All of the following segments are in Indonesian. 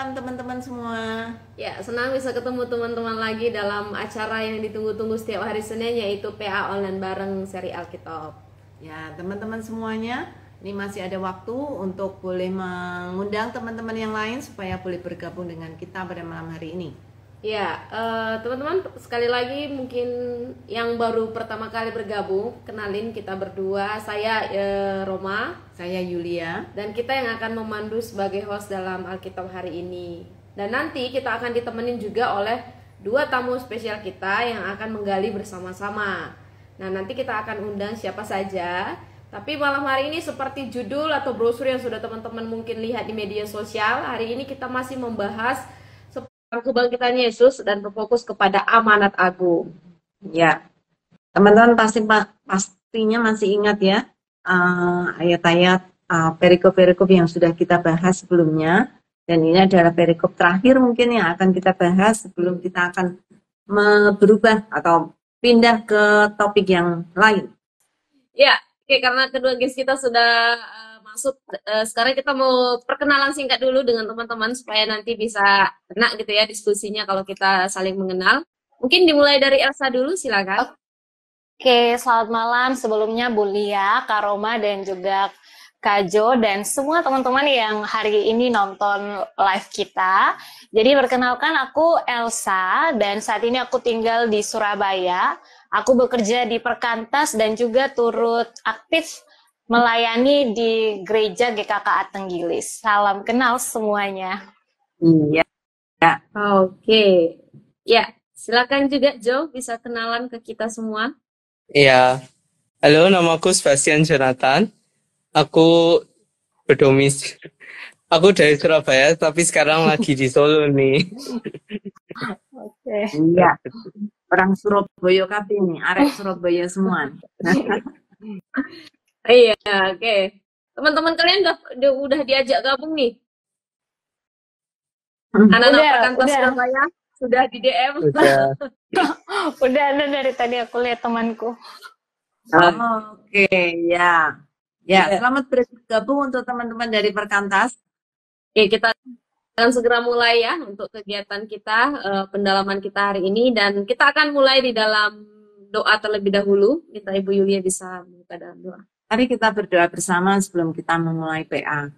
malam teman-teman semua. Ya, senang bisa ketemu teman-teman lagi dalam acara yang ditunggu-tunggu setiap hari Senin, yaitu PA online bareng seri Alkitab. Ya, teman-teman semuanya, ini masih ada waktu untuk boleh mengundang teman-teman yang lain supaya boleh bergabung dengan kita pada malam hari ini. Ya, teman-teman, sekali lagi mungkin yang baru pertama kali bergabung, kenalin kita berdua. Saya Roma, Saya Yulia, dan kita yang akan memandu sebagai host dalam Alkitab hari ini. Dan nanti kita akan ditemenin juga oleh dua tamu spesial kita yang akan menggali bersama-sama. Nah, nanti kita akan undang siapa saja. Tapi malam hari ini seperti judul atau brosur yang sudah teman-teman mungkin lihat di media sosial, hari ini kita masih membahas kebangkitan Yesus dan berfokus kepada amanat agung. ya, teman-teman pastinya masih ingat ya ayat-ayat perikop-perikop yang sudah kita bahas sebelumnya, dan ini adalah perikop terakhir mungkin yang akan kita bahas sebelum kita akan berubah atau pindah ke topik yang lain. Ya, oke, karena kedua guys kita sudah masuk, sekarang kita mau perkenalan singkat dulu dengan teman-teman supaya nanti bisa kena gitu ya diskusinya kalau kita saling mengenal. Mungkin dimulai dari Elsa dulu, silakan. Oke, selamat malam. Sebelumnya Bu Lia, Kak Roma, dan juga Kak Jo, dan semua teman-teman yang hari ini nonton live kita. Jadi perkenalkan, aku Elsa, dan saat ini aku tinggal di Surabaya. Aku bekerja di Perkantas dan juga turut aktif melayani di Gereja GKK Tenggilis. Salam kenal semuanya. Iya. Oke. Ya, silakan juga Jo, bisa kenalan ke kita semua. Ya, halo, namaku Sebastian Jonathan. Aku aku dari Surabaya, tapi sekarang lagi di Solo nih. Oke. Iya, orang Surabaya kabeh nih, arek Surabaya semua. Iya, oke. Teman-teman kalian udah diajak gabung nih? Anak-anak Perkantas Surabaya sudah di DM. Udah ada dari tadi aku lihat temanku. Oke, ya. Ya, selamat bergabung untuk teman-teman dari Perkantas. Oke, kita akan segera mulai ya untuk kegiatan kita, pendalaman kita hari ini, dan kita akan mulai di dalam doa terlebih dahulu. Kita Ibu Yulia bisa membuka dalam doa. Mari kita berdoa bersama sebelum kita memulai PA.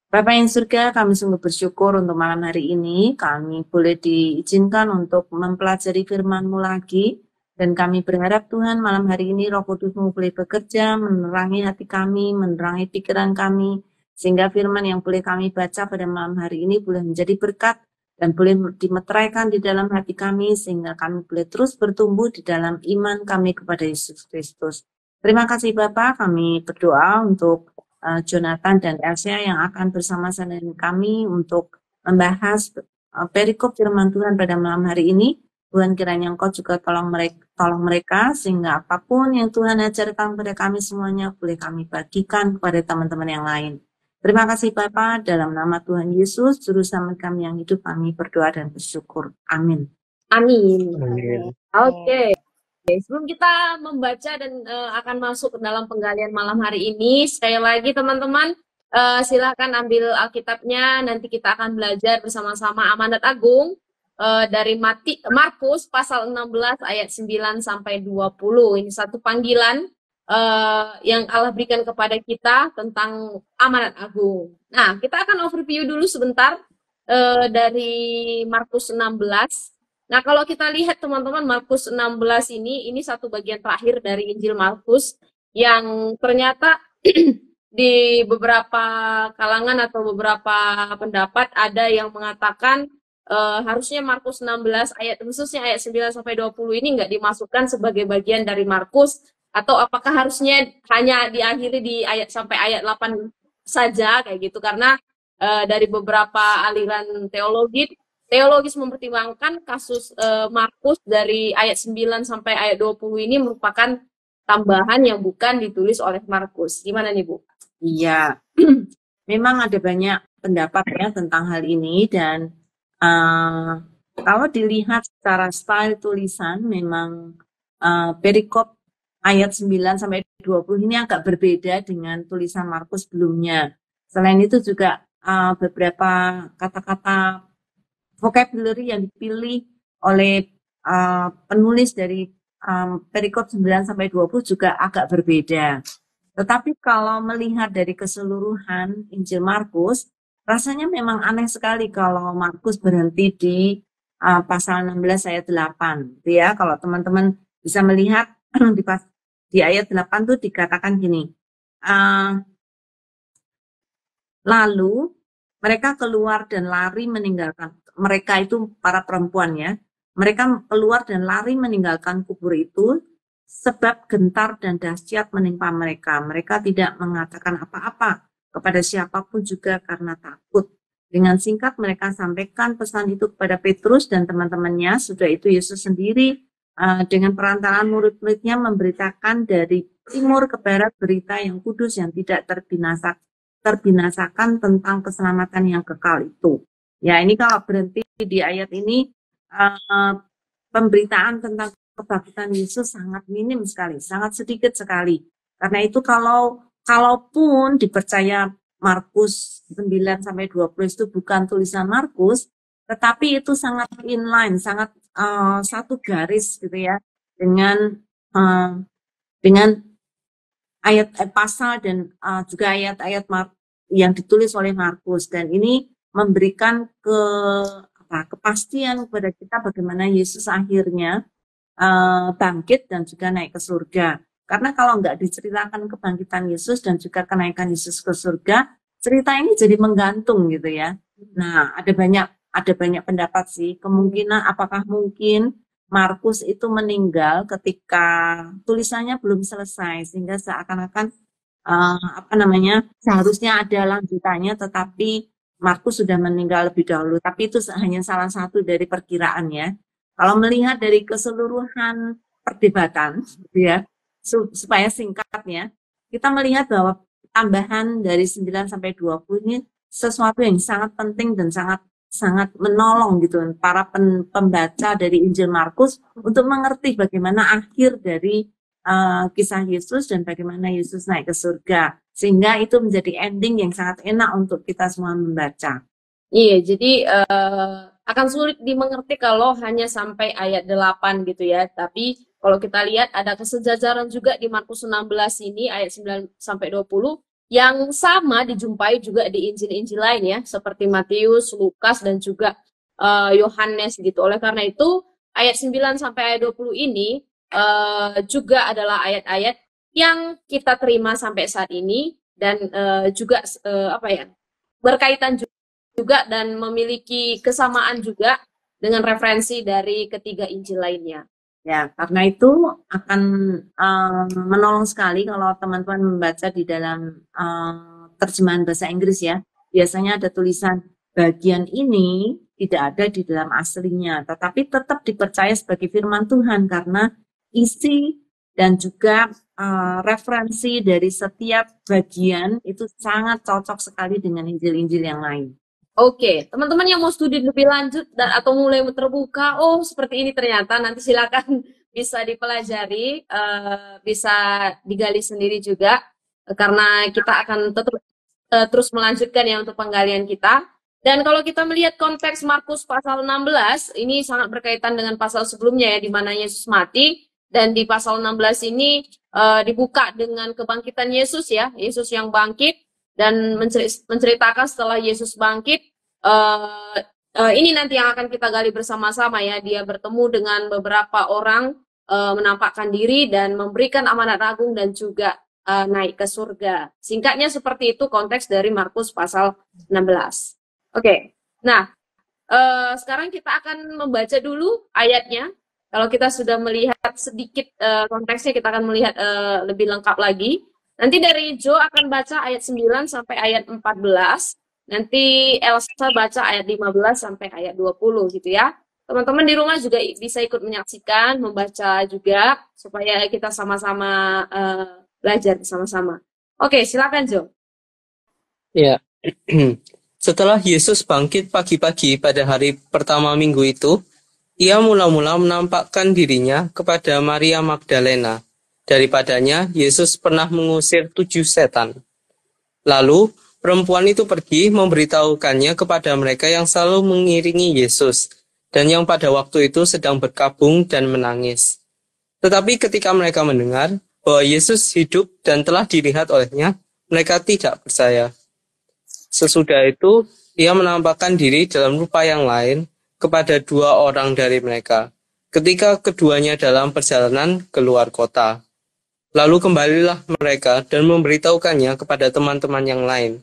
Bapa yang surga, kami sungguh bersyukur untuk malam hari ini. Kami boleh diizinkan untuk mempelajari firman-Mu lagi. Dan kami berharap Tuhan malam hari ini Roh Kudus-Mu boleh bekerja, menerangi hati kami, menerangi pikiran kami. Sehingga firman yang boleh kami baca pada malam hari ini boleh menjadi berkat dan boleh dimeteraikan di dalam hati kami. Sehingga kami boleh terus bertumbuh di dalam iman kami kepada Yesus Kristus. Terima kasih Bapak, kami berdoa untuk Jonathan dan Elsa yang akan bersama-sama dengan kami untuk membahas perikop firman Tuhan pada malam hari ini. Tuhan kiranya Engkau juga tolong mereka sehingga apapun yang Tuhan ajarkan kepada kami semuanya boleh kami bagikan kepada teman-teman yang lain. Terima kasih Bapa, dalam nama Tuhan Yesus, Juru Selamat kami yang hidup, kami berdoa dan bersyukur. Amin. Amin. Amin. Oke. Sebelum kita membaca dan akan masuk ke dalam penggalian malam hari ini, sekali lagi teman-teman, silakan ambil Alkitabnya. Nanti kita akan belajar bersama-sama amanat agung dari Markus pasal 16 ayat 9 sampai 20. Ini satu panggilan yang Allah berikan kepada kita tentang amanat agung. Nah, kita akan overview dulu sebentar dari Markus 16. Nah, kalau kita lihat teman-teman, Markus 16 ini satu bagian terakhir dari Injil Markus yang ternyata di beberapa kalangan atau beberapa pendapat ada yang mengatakan harusnya Markus 16 ayat khususnya ayat 9 sampai 20 ini nggak dimasukkan sebagai bagian dari Markus, atau apakah harusnya hanya diakhiri di ayat sampai ayat 8 saja kayak gitu, karena dari beberapa aliran teologis mempertimbangkan kasus Markus dari ayat 9 sampai ayat 20 ini merupakan tambahan yang bukan ditulis oleh Markus. Gimana nih Bu? Iya, memang ada banyak pendapat ya tentang hal ini, dan kalau dilihat secara style tulisan memang perikop ayat 9 sampai 20 ini agak berbeda dengan tulisan Markus sebelumnya. Selain itu juga beberapa kata-kata vocabulary yang dipilih oleh penulis dari perikop 9 sampai 20 juga agak berbeda. Tetapi kalau melihat dari keseluruhan Injil Markus, rasanya memang aneh sekali kalau Markus berhenti di pasal 16 ayat 8. Gitu ya, kalau teman-teman bisa melihat di ayat 8 tuh dikatakan gini. Lalu mereka keluar dan lari meninggalkan. Mereka itu para perempuan ya. Mereka keluar dan lari meninggalkan kubur itu sebab gentar dan dahsyat menimpa mereka. Mereka tidak mengatakan apa-apa kepada siapapun juga karena takut. Dengan singkat mereka sampaikan pesan itu kepada Petrus dan teman-temannya. Sudah itu Yesus sendiri dengan perantaraan murid-muridnya memberitakan dari timur ke barat berita yang kudus yang tidak terbinasakan tentang keselamatan yang kekal itu. Ya, ini kalau berhenti di ayat ini, pemberitaan tentang kebangkitan Yesus sangat minim sekali, sangat sedikit sekali. Karena itu kalaupun dipercaya Markus 9 sampai 20 itu bukan tulisan Markus, tetapi itu sangat inline, sangat satu garis gitu ya dengan ayat pasal dan juga ayat-ayat yang ditulis oleh Markus, dan ini memberikan kepastian kepada kita bagaimana Yesus akhirnya bangkit dan juga naik ke surga. Karena kalau nggak diceritakan kebangkitan Yesus dan juga kenaikan Yesus ke surga, cerita ini jadi menggantung gitu ya. Nah, ada banyak pendapat sih. Kemungkinan apakah mungkin Markus itu meninggal ketika tulisannya belum selesai sehingga seakan-akan seharusnya ada lanjutannya, tetapi Markus sudah meninggal lebih dahulu. Tapi itu hanya salah satu dari perkiraan ya. Kalau melihat dari keseluruhan perdebatan, ya, supaya singkatnya, kita melihat bahwa tambahan dari 9 sampai 20 ini sesuatu yang sangat penting dan sangat menolong gitu para pembaca dari Injil Markus untuk mengerti bagaimana akhir dari kisah Yesus dan bagaimana Yesus naik ke surga, sehingga itu menjadi ending yang sangat enak untuk kita semua membaca. Iya, jadi akan sulit dimengerti kalau hanya sampai ayat 8 gitu ya. Tapi kalau kita lihat ada kesejajaran juga di Markus 16 ini ayat 9 sampai 20 yang sama dijumpai juga di Injil-Injil lain ya, seperti Matius, Lukas dan juga Yohanes gitu. Oleh karena itu ayat 9 sampai ayat 20 ini juga adalah ayat-ayat yang kita terima sampai saat ini dan juga berkaitan juga dan memiliki kesamaan juga dengan referensi dari ketiga Injil lainnya. Ya, karena itu akan menolong sekali kalau teman-teman membaca di dalam terjemahan bahasa Inggris ya. Biasanya ada tulisan bagian ini tidak ada di dalam aslinya, tetapi tetap dipercaya sebagai firman Tuhan karena isi dan juga referensi dari setiap bagian itu sangat cocok sekali dengan Injil-Injil yang lain. Oke, teman-teman yang mau studi lebih lanjut dan atau mulai terbuka, oh seperti ini ternyata, nanti silakan bisa dipelajari, bisa digali sendiri juga, karena kita akan terus melanjutkan ya untuk penggalian kita. Dan kalau kita melihat konteks Markus pasal 16, ini sangat berkaitan dengan pasal sebelumnya ya, di mana Yesus mati, dan di pasal 16 ini dibuka dengan kebangkitan Yesus ya, Yesus yang bangkit, dan menceritakan setelah Yesus bangkit, ini nanti yang akan kita gali bersama-sama ya. Dia bertemu dengan beberapa orang, menampakkan diri dan memberikan amanat agung dan juga naik ke surga. Singkatnya seperti itu konteks dari Markus pasal 16. Oke, nah sekarang kita akan membaca dulu ayatnya. Kalau kita sudah melihat sedikit konteksnya, kita akan melihat lebih lengkap lagi. Nanti dari Jo akan baca ayat 9 sampai ayat 14. Nanti Elsa baca ayat 15 sampai ayat 20 gitu ya. Teman-teman di rumah juga bisa ikut menyaksikan, membaca juga, supaya kita sama-sama belajar bersama-sama. Oke, silakan Jo. Ya. Setelah Yesus bangkit pagi-pagi pada hari pertama minggu itu, ia mula-mula menampakkan dirinya kepada Maria Magdalena. Daripadanya, Yesus pernah mengusir 7 setan. Lalu, perempuan itu pergi memberitahukannya kepada mereka yang selalu mengiringi Yesus, dan yang pada waktu itu sedang berkabung dan menangis. Tetapi ketika mereka mendengar bahwa Yesus hidup dan telah dilihat olehnya, mereka tidak percaya. Sesudah itu, ia menampakkan diri dalam rupa yang lain kepada 2 orang dari mereka, ketika keduanya dalam perjalanan keluar kota. Lalu kembalilah mereka dan memberitahukannya kepada teman-teman yang lain.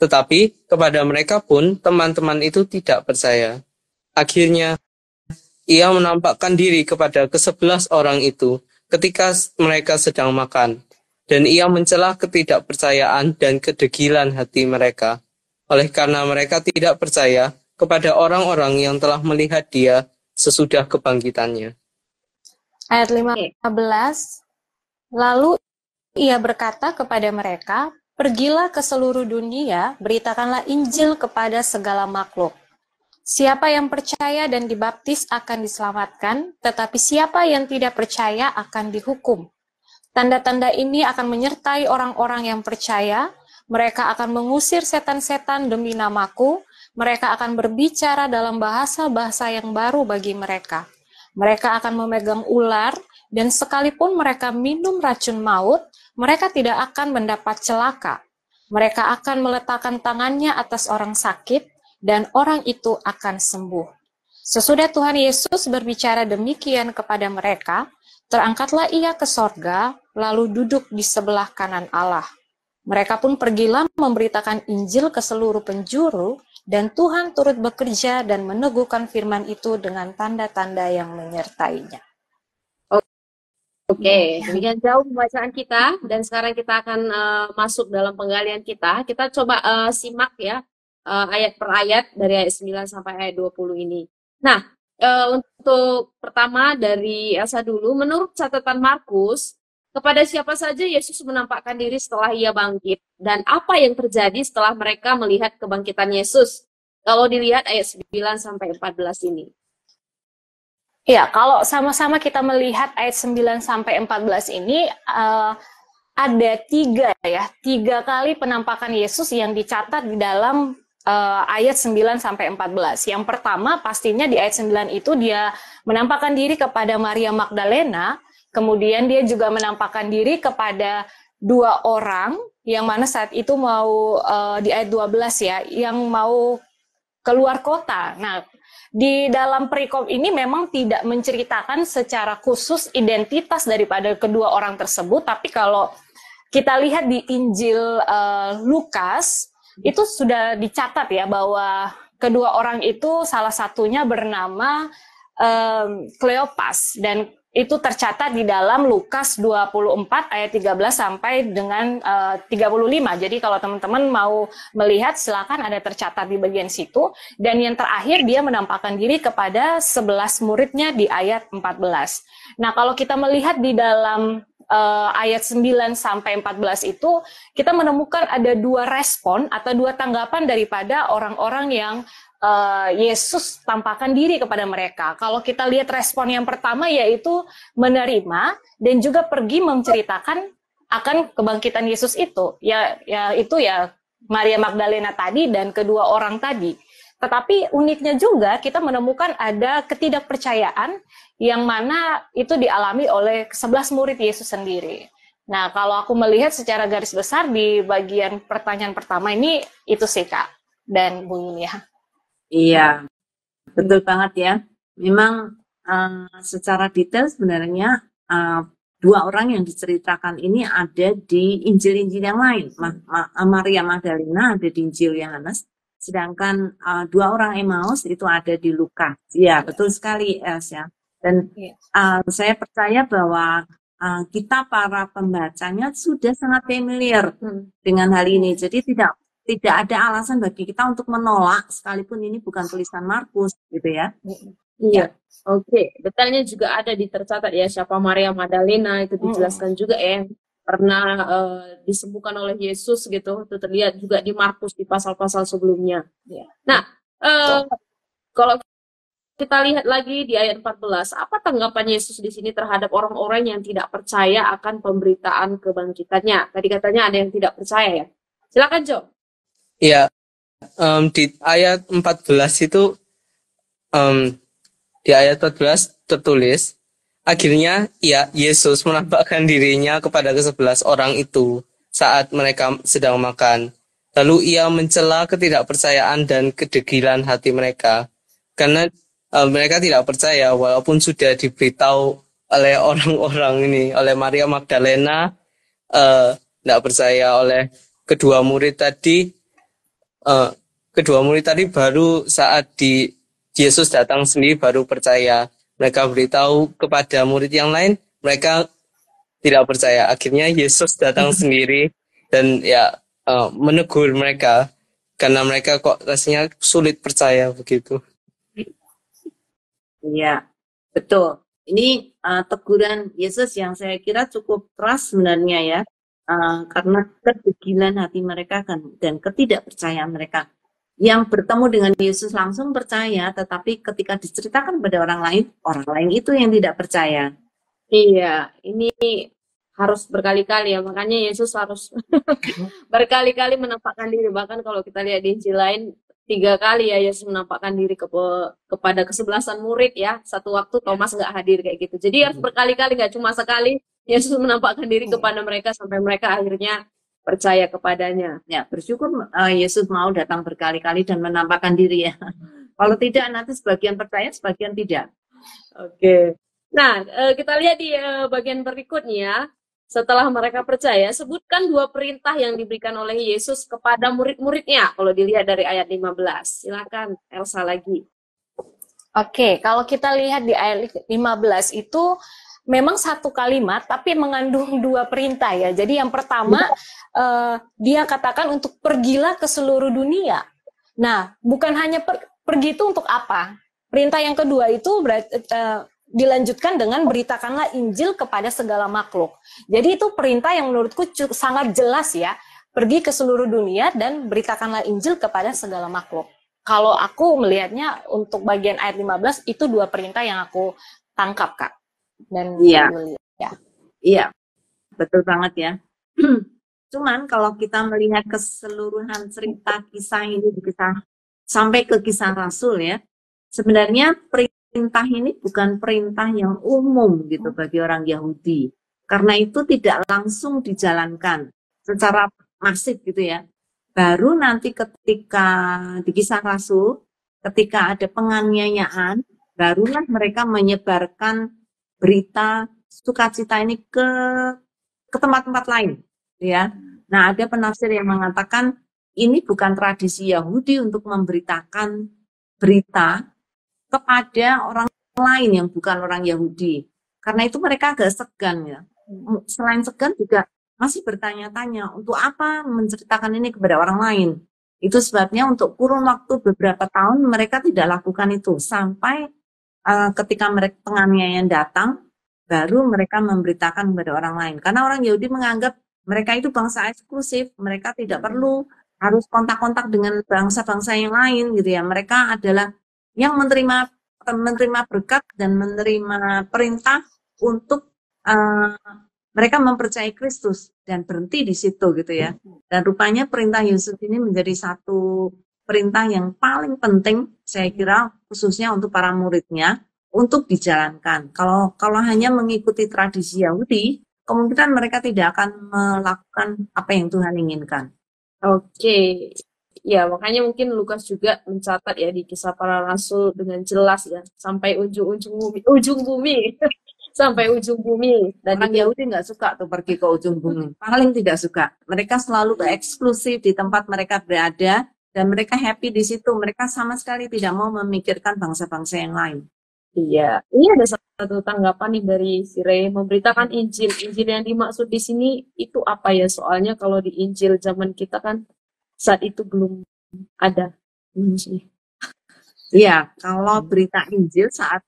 Tetapi kepada mereka pun teman-teman itu tidak percaya. Akhirnya, ia menampakkan diri kepada ke-11 orang itu ketika mereka sedang makan, dan ia mencela ketidakpercayaan dan kedegilan hati mereka, oleh karena mereka tidak percaya kepada orang-orang yang telah melihat dia sesudah kebangkitannya. Ayat 15, lalu ia berkata kepada mereka, pergilah ke seluruh dunia, beritakanlah Injil kepada segala makhluk. Siapa yang percaya dan dibaptis akan diselamatkan, tetapi siapa yang tidak percaya akan dihukum. Tanda-tanda ini akan menyertai orang-orang yang percaya, mereka akan mengusir setan-setan demi namaku, mereka akan berbicara dalam bahasa-bahasa yang baru bagi mereka. Mereka akan memegang ular, dan sekalipun mereka minum racun maut, mereka tidak akan mendapat celaka. Mereka akan meletakkan tangannya atas orang sakit, dan orang itu akan sembuh. Sesudah Tuhan Yesus berbicara demikian kepada mereka, terangkatlah ia ke sorga, lalu duduk di sebelah kanan Allah. Mereka pun pergilah memberitakan Injil ke seluruh penjuru, dan Tuhan turut bekerja dan meneguhkan firman itu dengan tanda-tanda yang menyertainya. Oke, demikian jauh pembacaan kita, dan sekarang kita akan masuk dalam penggalian kita. Kita coba simak ya, ayat per ayat dari ayat 9 sampai ayat 20 ini. Nah, untuk pertama dari Elsa dulu, menurut catatan Markus, kepada siapa saja Yesus menampakkan diri setelah ia bangkit, dan apa yang terjadi setelah mereka melihat kebangkitan Yesus? Kalau dilihat ayat 9 sampai 14 ini. Ya, kalau sama-sama kita melihat ayat 9 sampai 14 ini, ada 3 kali penampakan Yesus yang dicatat di dalam ayat 9 sampai 14. Yang pertama pastinya di ayat 9 itu dia menampakkan diri kepada Maria Magdalena, kemudian dia juga menampakkan diri kepada 2 orang yang mana saat itu mau di ayat 12 ya, yang mau keluar kota. Nah, di dalam perikop ini memang tidak menceritakan secara khusus identitas daripada kedua orang tersebut, tapi kalau kita lihat di Injil Lukas, itu sudah dicatat ya bahwa kedua orang itu salah satunya bernama Kleopas, dan itu tercatat di dalam Lukas 24 ayat 13 sampai dengan 35. Jadi kalau teman-teman mau melihat silakan, ada tercatat di bagian situ. Dan yang terakhir dia menampakkan diri kepada 11 muridnya di ayat 14. Nah, kalau kita melihat di dalam ayat 9 sampai 14 itu, kita menemukan ada 2 respon atau 2 tanggapan daripada orang-orang yang Yesus tampakkan diri kepada mereka. Kalau kita lihat respon yang pertama yaitu menerima dan juga pergi menceritakan akan kebangkitan Yesus itu. Ya itu ya Maria Magdalena tadi dan kedua orang tadi. Tetapi uniknya juga kita menemukan ada ketidakpercayaan yang mana itu dialami oleh 11 murid Yesus sendiri. Nah, kalau aku melihat secara garis besar di bagian pertanyaan pertama ini, itu sih Kak dan Bung Yulia. Iya, betul banget ya. Memang secara detail sebenarnya 2 orang yang diceritakan ini ada di Injil-Injil yang lain. Maria Magdalena ada di Injil Yohanes, sedangkan 2 orang Emmaus itu ada di Lukas. Ya, betul sekali Els ya. Dan saya percaya bahwa kita para pembacanya sudah sangat familiar dengan hal ini. Jadi tidak ada alasan bagi kita untuk menolak sekalipun ini bukan tulisan Markus gitu ya. Iya. Oke, detailnya juga ada tercatat ya, siapa Maria Magdalena itu dijelaskan juga ya, pernah disembuhkan oleh Yesus gitu. Itu terlihat juga di Markus di pasal-pasal sebelumnya. Nah, kalau kita lihat lagi di ayat 14, apa tanggapan Yesus di sini terhadap orang-orang yang tidak percaya akan pemberitaan kebangkitannya? Tadi katanya ada yang tidak percaya ya. Silakan Jo. Ya, di ayat 14 itu, em, di ayat 14 tertulis, akhirnya ya Yesus menampakkan dirinya kepada ke-11 orang itu saat mereka sedang makan. Lalu ia mencela ketidakpercayaan dan kedegilan hati mereka. Karena mereka tidak percaya walaupun sudah diberitahu oleh orang-orang ini, oleh Maria Magdalena, tidak percaya oleh kedua murid tadi. eh, Kedua murid tadi baru saat Yesus datang sendiri baru percaya. Mereka beritahu kepada murid yang lain, mereka tidak percaya. Akhirnya Yesus datang sendiri dan ya menegur mereka karena mereka kok rasanya sulit percaya begitu. Iya, betul. Ini teguran Yesus yang saya kira cukup keras sebenarnya ya. Karena kedegilan hati mereka kan dan ketidakpercayaan mereka. Yang bertemu dengan Yesus langsung percaya, tetapi ketika diceritakan pada orang lain itu yang tidak percaya. Iya, ini harus berkali-kali ya, makanya Yesus harus berkali-kali menampakkan diri. Bahkan kalau kita lihat di Injil lain, 3 kali ya Yesus menampakkan diri kepada kesebelasan murid ya. Satu waktu Thomas nggak hadir kayak gitu. Jadi harus berkali-kali, nggak cuma sekali Yesus menampakkan diri kepada mereka sampai mereka akhirnya percaya kepadanya. Ya, bersyukur Yesus mau datang berkali-kali dan menampakkan diri ya. Kalau tidak nanti sebagian percaya, sebagian tidak. Oke. Nah, kita lihat di bagian berikutnya. Setelah mereka percaya, sebutkan 2 perintah yang diberikan oleh Yesus kepada murid-muridnya. Kalau dilihat dari ayat 15. Silakan Elsa lagi. Oke, kalau kita lihat di ayat 15 itu memang satu kalimat tapi mengandung 2 perintah ya. Jadi yang pertama dia katakan untuk pergilah ke seluruh dunia. Nah, bukan hanya pergi itu untuk apa? Perintah yang kedua itu berarti dilanjutkan dengan beritakanlah Injil kepada segala makhluk. Jadi itu perintah yang menurutku sangat jelas ya. Pergi ke seluruh dunia dan beritakanlah Injil kepada segala makhluk. Kalau aku melihatnya untuk bagian ayat 15 itu 2 perintah yang aku tangkap, Kak. Dan Iya. ya. Iya, betul banget ya. Cuman kalau kita melihat keseluruhan cerita kisah ini sampai ke kisah Rasul ya, sebenarnya perintah ini bukan perintah yang umum gitu bagi orang Yahudi. Karena itu tidak langsung dijalankan secara masif gitu ya. Baru nanti ketika di kisah Rasul, ketika ada penganiayaan, barulah mereka menyebarkan berita sukacita ini ke tempat-tempat lain, ya. Nah, ada penafsir yang mengatakan ini bukan tradisi Yahudi untuk memberitakan berita kepada orang lain yang bukan orang Yahudi. Karena itu mereka agak segan ya. Selain segan juga masih bertanya-tanya untuk apa menceritakan ini kepada orang lain. Itu sebabnya untuk kurun waktu beberapa tahun mereka tidak lakukan itu sampai ketika mereka penganiayaan datang, baru mereka memberitakan kepada orang lain. Karena orang Yahudi menganggap mereka itu bangsa eksklusif, mereka tidak perlu harus kontak-kontak dengan bangsa-bangsa yang lain gitu ya. Mereka adalah yang menerima berkat dan menerima perintah untuk mereka mempercayai Kristus dan berhenti di situ gitu ya. Dan rupanya perintah Yesus ini menjadi satu perintah yang paling penting saya kira khususnya untuk para muridnya untuk dijalankan. Kalau hanya mengikuti tradisi Yahudi, kemungkinan mereka tidak akan melakukan apa yang Tuhan inginkan. Oke. Ya, makanya mungkin Lukas juga mencatat ya di Kisah Para Rasul dengan jelas ya sampai ujung bumi. Sampai ujung bumi. Dan orang Yahudi nggak suka tuh pergi ke ujung bumi. Paling tidak suka. Mereka selalu eksklusif di tempat mereka berada dan mereka happy di situ. Mereka sama sekali tidak mau memikirkan bangsa-bangsa yang lain. Iya, ini ada satu tanggapan nih dari si Ray, memberitakan Injil. Injil yang dimaksud di sini itu apa ya? Soalnya kalau di Injil zaman kita kan saat itu belum ada. Iya, kalau berita Injil saat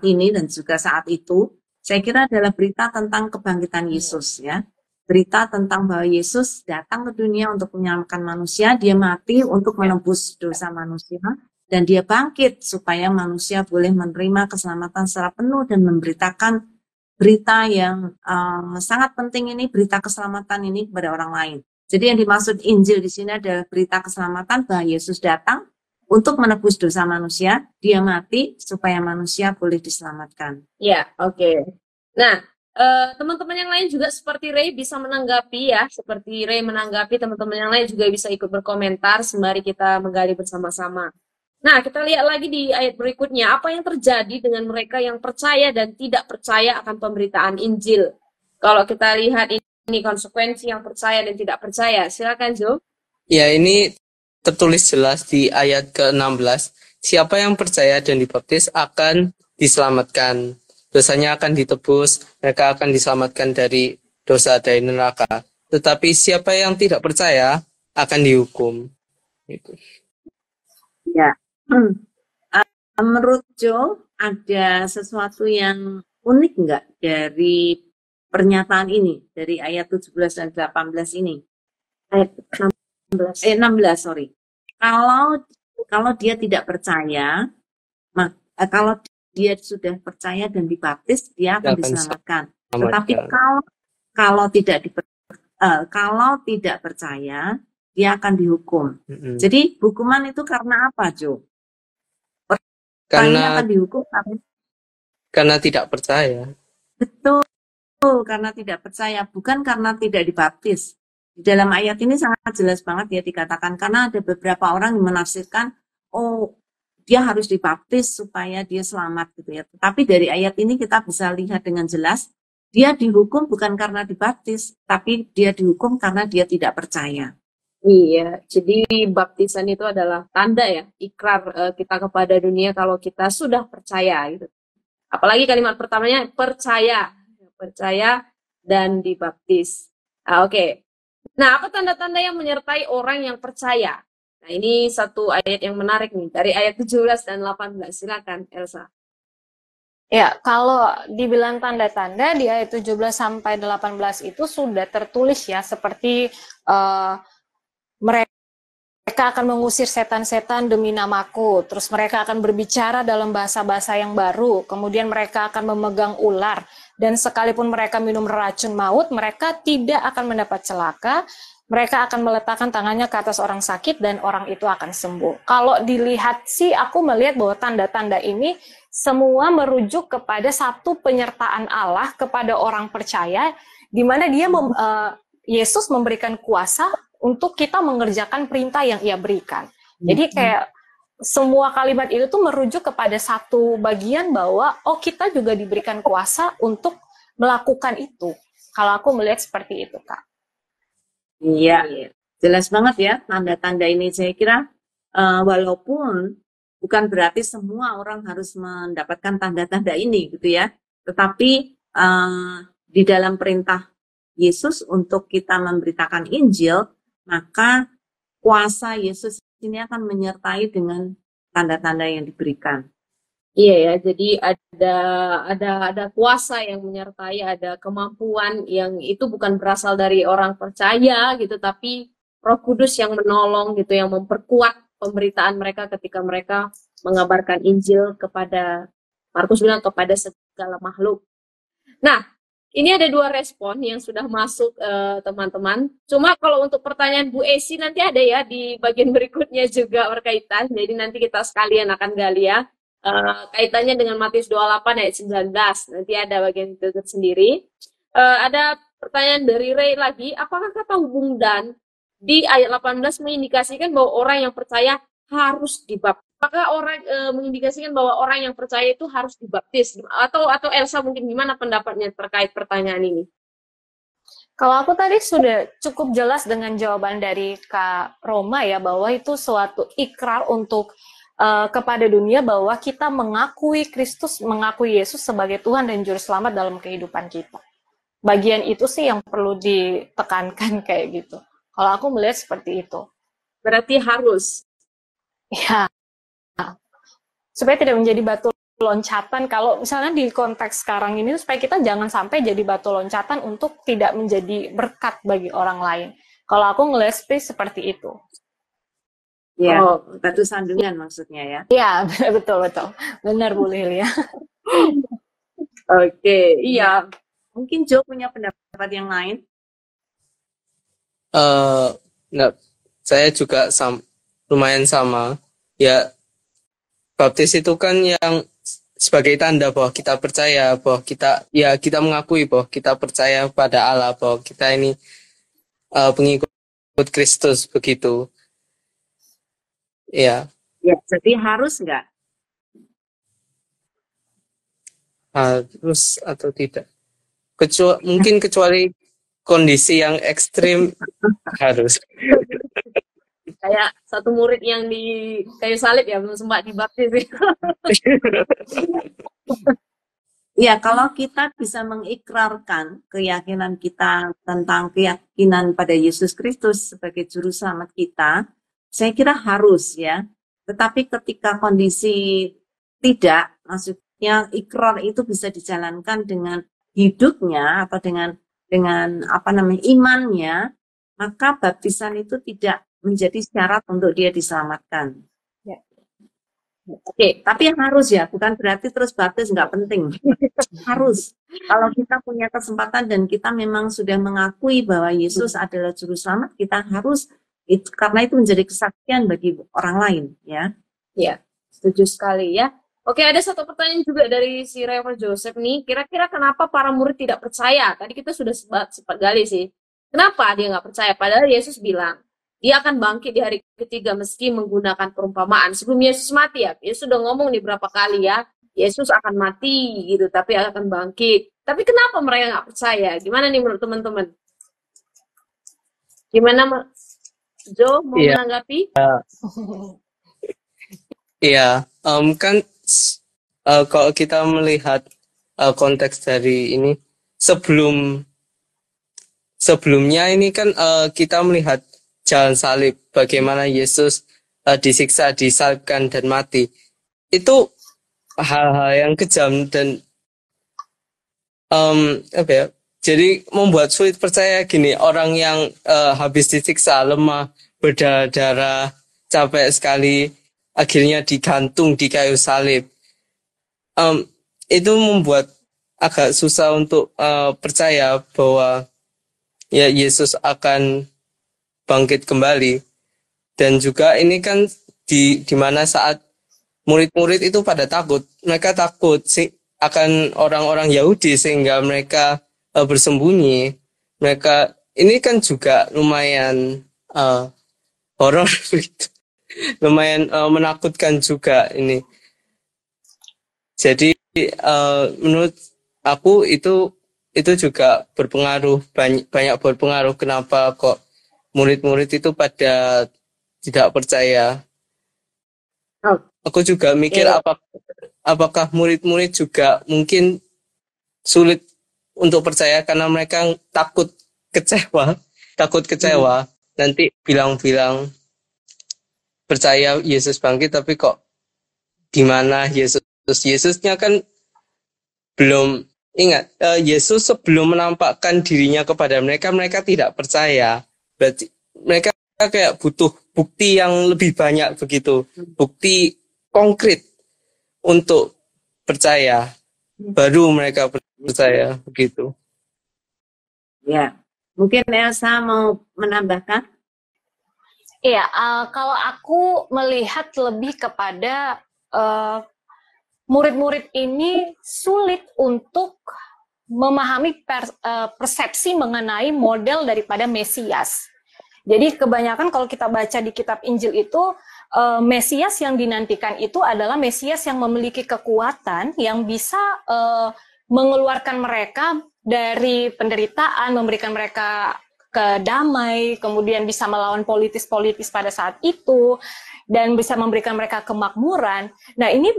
ini dan juga saat itu, saya kira adalah berita tentang kebangkitan Yesus ya. Berita tentang bahwa Yesus datang ke dunia untuk menyelamatkan manusia, dia mati untuk menebus dosa manusia, dan dia bangkit supaya manusia boleh menerima keselamatan secara penuh dan memberitakan berita yang sangat penting ini, berita keselamatan ini kepada orang lain. Jadi yang dimaksud Injil di sini adalah berita keselamatan bahwa Yesus datang untuk menebus dosa manusia, dia mati supaya manusia boleh diselamatkan. Ya, oke. Nah, teman-teman yang lain juga seperti Ray bisa menanggapi ya, seperti Ray menanggapi, teman-teman yang lain juga bisa ikut berkomentar sembari kita menggali bersama-sama. Nah, kita lihat lagi di ayat berikutnya, apa yang terjadi dengan mereka yang percaya dan tidak percaya akan pemberitaan Injil. Kalau kita lihat ini konsekuensi yang percaya dan tidak percaya. Silakan, Jo. Ya, ini tertulis jelas di ayat ke-16. Siapa yang percaya dan dibaptis akan diselamatkan. Dosanya akan ditebus, mereka akan diselamatkan dari dosa dari neraka. Tetapi siapa yang tidak percaya akan dihukum. Gitu. Ya. Menurut Jo, ada sesuatu yang unik nggak dari pernyataan ini, dari ayat 17 dan 18 ini? Ayat 16. 16, sorry. Kalau dia tidak percaya, kalau dia sudah percaya dan dibaptis, dia akan diselamatkan. Tetapi kalau tidak percaya, dia akan dihukum. Jadi hukuman itu karena apa, Jo? Karena akan dihukum karena tidak percaya. Betul, karena tidak percaya, bukan karena tidak dibaptis. Di dalam ayat ini sangat jelas banget ya dikatakan, karena ada beberapa orang yang menafsirkan, oh dia harus dibaptis supaya dia selamat gitu ya. Tapi dari ayat ini kita bisa lihat dengan jelas, dia dihukum bukan karena dibaptis, tapi dia dihukum karena dia tidak percaya. Iya, jadi baptisan itu adalah tanda ya, ikrar kita kepada dunia kalau kita sudah percaya gitu. Apalagi kalimat pertamanya percaya dan dibaptis. Oke. Nah, apa tanda-tanda yang menyertai orang yang percaya? Nah, ini satu ayat yang menarik nih dari ayat 17 dan 18. Silakan, Elsa. Ya, kalau dibilang tanda-tanda di ayat 17 sampai 18 itu sudah tertulis ya, seperti mereka akan mengusir setan-setan demi namaku, terus mereka akan berbicara dalam bahasa-bahasa yang baru, kemudian mereka akan memegang ular, dan sekalipun mereka minum racun maut, mereka tidak akan mendapat celaka, mereka akan meletakkan tangannya ke atas orang sakit dan orang itu akan sembuh. Kalau dilihat sih, aku melihat bahwa tanda-tanda ini semua merujuk kepada satu penyertaan Allah kepada orang percaya, di mana Yesus memberikan kuasa untuk kita mengerjakan perintah yang ia berikan. Jadi kayak semua kalimat itu tuh merujuk kepada satu bagian bahwa kita juga diberikan kuasa untuk melakukan itu. Kalau aku melihat seperti itu, Kak. Iya, jelas banget ya tanda-tanda ini. Saya kira walaupun bukan berarti semua orang harus mendapatkan tanda-tanda ini gitu ya. Tetapi di dalam perintah Yesus untuk kita memberitakan Injil, maka kuasa Yesus ini akan menyertai dengan tanda-tanda yang diberikan. Iya ya, jadi ada kuasa yang menyertai, ada kemampuan yang itu bukan berasal dari orang percaya gitu, tapi Roh Kudus yang menolong gitu, yang memperkuat pemberitaan mereka ketika mereka mengabarkan Injil kepada, Markus bilang, kepada segala makhluk. Nah, ini ada 2 respon yang sudah masuk teman-teman. Cuma kalau untuk pertanyaan Bu Esi nanti ada ya di bagian berikutnya juga berkaitan. Jadi nanti kita sekalian akan gali ya. Kaitannya dengan Matius 28 ayat 19. Nanti ada bagian itu sendiri. Ada pertanyaan dari Ray lagi. Apakah kata hubung dan di ayat 18 mengindikasikan bahwa orang yang percaya harus dibaptis? Apakah orang mengindikasikan bahwa orang yang percaya itu harus dibaptis? Atau Elsa mungkin gimana pendapatnya terkait pertanyaan ini? Kalau aku tadi sudah cukup jelas dengan jawaban dari Kak Roma ya, bahwa itu suatu ikrar untuk kepada dunia bahwa kita mengakui Kristus, mengakui Yesus sebagai Tuhan dan Juru Selamat dalam kehidupan kita. Bagian itu sih yang perlu ditekankan kayak gitu. Kalau aku melihat seperti itu. Berarti harus. Ya. Supaya tidak menjadi batu loncatan, kalau misalnya di konteks sekarang ini, supaya kita jangan sampai jadi batu loncatan untuk tidak menjadi berkat bagi orang lain. Kalau aku ngelihat seperti itu. Ya, batu sandungan maksudnya ya. Iya, betul. Benar Bu Lilia. Oke, iya. Mungkin Jo punya pendapat yang lain? Eh, nah, saya juga lumayan sama. Ya, baptis itu kan yang sebagai tanda bahwa kita percaya, bahwa kita mengakui bahwa kita percaya pada Allah, bahwa kita ini pengikut Kristus begitu. Ya, Ya, jadi harus nggak? harus atau tidak? Mungkin kecuali kondisi yang ekstrim harus. Kayak satu murid yang di kayu salib ya, belum sempat dibaptis sih. Ya, kalau kita bisa mengikrarkan keyakinan kita tentang keyakinan pada Yesus Kristus sebagai juru selamat kita, saya kira harus ya. Tetapi ketika kondisi tidak, maksudnya ikrar itu bisa dijalankan dengan hidupnya atau dengan apa namanya imannya, maka baptisan itu tidak menjadi syarat untuk dia diselamatkan. Oke, tapi harus ya, bukan berarti terus baptis nggak penting. Harus. Kalau kita punya kesempatan dan kita memang sudah mengakui bahwa Yesus adalah juru selamat, kita harus karena itu menjadi kesaksian bagi orang lain, ya. Ya, setuju sekali ya. Oke, ada satu pertanyaan juga dari si Rever Joseph nih. Kira-kira kenapa para murid tidak percaya? Tadi kita sudah sempat gali sih. Kenapa dia nggak percaya? Padahal Yesus bilang, dia akan bangkit di hari ketiga meski menggunakan perumpamaan. Sebelum Yesus mati ya, Yesus sudah ngomong nih berapa kali ya, Yesus akan mati gitu, tapi akan bangkit. Tapi kenapa mereka nggak percaya? Gimana nih menurut teman-teman? Gimana, Jo, mau menanggapi? Iya, kan kalau kita melihat konteks dari ini sebelumnya ini kan kita melihat jalan salib, bagaimana Yesus disiksa, disalibkan dan mati. Itu hal-hal yang kejam dan apa ya? Jadi membuat sulit percaya gini, orang yang habis disiksa, lemah, berdarah, capek sekali, akhirnya digantung di kayu salib. Itu membuat agak susah untuk percaya bahwa ya Yesus akan bangkit kembali. Dan juga ini kan di mana saat murid-murid itu pada takut. Mereka takut akan orang-orang Yahudi sehingga mereka bersembunyi. Mereka ini kan juga lumayan horor gitu. Lumayan menakutkan juga ini. Jadi menurut aku itu juga berpengaruh, banyak berpengaruh kenapa kok murid-murid itu pada tidak percaya. Aku juga mikir apakah murid-murid juga mungkin sulit untuk percaya karena mereka takut kecewa nanti bilang-bilang percaya Yesus bangkit tapi kok gimana Yesusnya kan belum ingat, Yesus sebelum menampakkan dirinya kepada mereka tidak percaya. Berarti mereka kayak butuh bukti yang lebih banyak begitu, bukti konkret untuk percaya, baru mereka percaya begitu. Ya, mungkin Elsa mau menambahkan? Iya, kalau aku melihat lebih kepada murid-murid ini sulit untuk memahami persepsi mengenai model daripada Mesias. Jadi kebanyakan kalau kita baca di kitab Injil itu, Mesias yang dinantikan itu adalah Mesias yang memiliki kekuatan yang bisa mengeluarkan mereka dari penderitaan, memberikan mereka kedamai, kemudian bisa melawan politis-politis pada saat itu, dan bisa memberikan mereka kemakmuran. Nah ini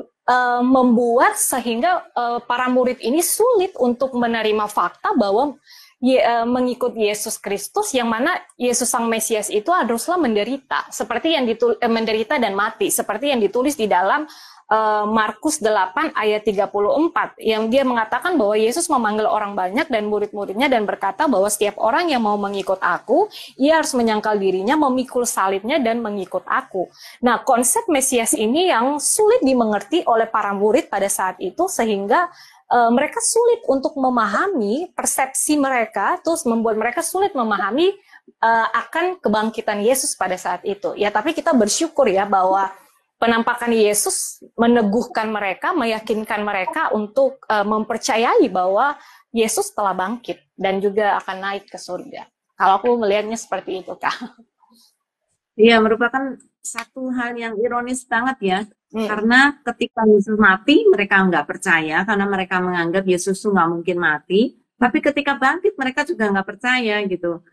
membuat sehingga para murid ini sulit untuk menerima fakta bahwa mengikut Yesus Kristus yang mana Yesus Sang Mesias itu haruslah menderita seperti yang menderita dan mati seperti yang ditulis di dalam Markus 8 ayat 34 yang dia mengatakan bahwa Yesus memanggil orang banyak dan murid-muridnya dan berkata bahwa setiap orang yang mau mengikut aku, ia harus menyangkal dirinya, memikul salibnya dan mengikut aku. Nah, konsep Mesias ini yang sulit dimengerti oleh para murid pada saat itu sehingga mereka sulit untuk memahami persepsi mereka, terus membuat mereka sulit memahami akan kebangkitan Yesus pada saat itu. Ya, tapi kita bersyukur ya bahwa penampakan Yesus meneguhkan mereka, meyakinkan mereka untuk mempercayai bahwa Yesus telah bangkit dan juga akan naik ke surga. Kalau aku melihatnya seperti itu, Kak. Iya, merupakan satu hal yang ironis banget ya. Karena ketika Yesus mati, mereka nggak percaya karena mereka menganggap Yesus tuh nggak mungkin mati. Tapi ketika bangkit, mereka juga nggak percaya gitu.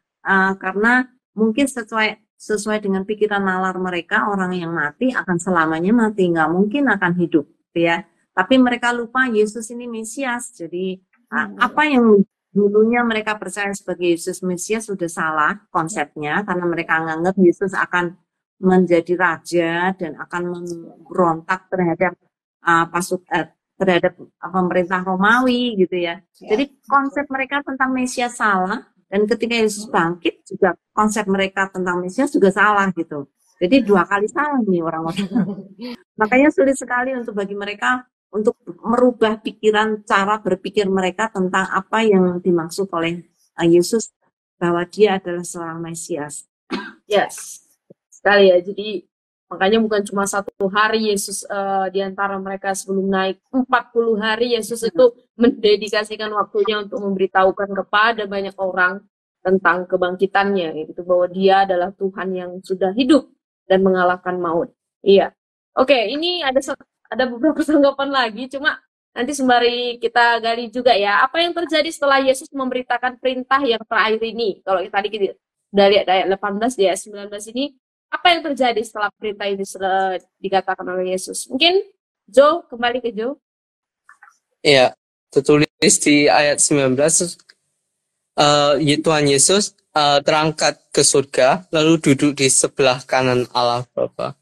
Karena mungkin sesuai dengan pikiran nalar mereka, orang yang mati akan selamanya mati, nggak mungkin akan hidup, gitu ya. Tapi mereka lupa Yesus ini Mesias. Jadi apa yang dulunya mereka percaya sebagai Yesus Mesias sudah salah konsepnya, karena mereka menganggap Yesus akan menjadi raja dan akan memberontak terhadap terhadap pemerintah Romawi gitu ya. Jadi konsep mereka tentang Mesias salah, dan ketika Yesus bangkit juga konsep mereka tentang Mesias juga salah gitu. Jadi dua kali salah nih orang-orang. Makanya sulit sekali untuk bagi mereka untuk merubah pikiran, cara berpikir mereka tentang apa yang dimaksud oleh Yesus bahwa dia adalah seorang Mesias. Yes, sekali ya. Jadi makanya bukan cuma 1 hari Yesus di antara mereka sebelum naik, 40 hari Yesus itu mendedikasikan waktunya untuk memberitahukan kepada banyak orang tentang kebangkitannya, gitu, bahwa dia adalah Tuhan yang sudah hidup dan mengalahkan maut. Iya. Oke, ini ada beberapa tanggapan lagi, cuma nanti sembari kita gali juga ya, apa yang terjadi setelah Yesus memberitakan perintah yang terakhir ini. Kalau tadi kita dari ayat 18 di ayat 19 ini, apa yang terjadi setelah perintah ini dikatakan oleh Yesus? Mungkin Joe, kembali ke Joe. Iya, tertulis di ayat 19, Tuhan Yesus terangkat ke surga, lalu duduk di sebelah kanan Allah Bapa.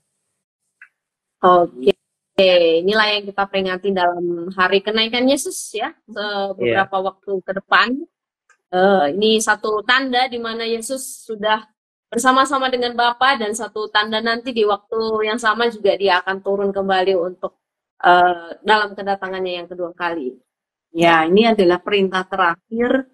Oke, inilah yang kita peringati dalam hari kenaikan Yesus ya, beberapa waktu ke depan. Ini satu tanda di mana Yesus sudah bersama-sama dengan Bapa, dan satu tanda nanti di waktu yang sama juga dia akan turun kembali untuk dalam kedatangannya yang kedua kali. Ya, ini adalah perintah terakhir,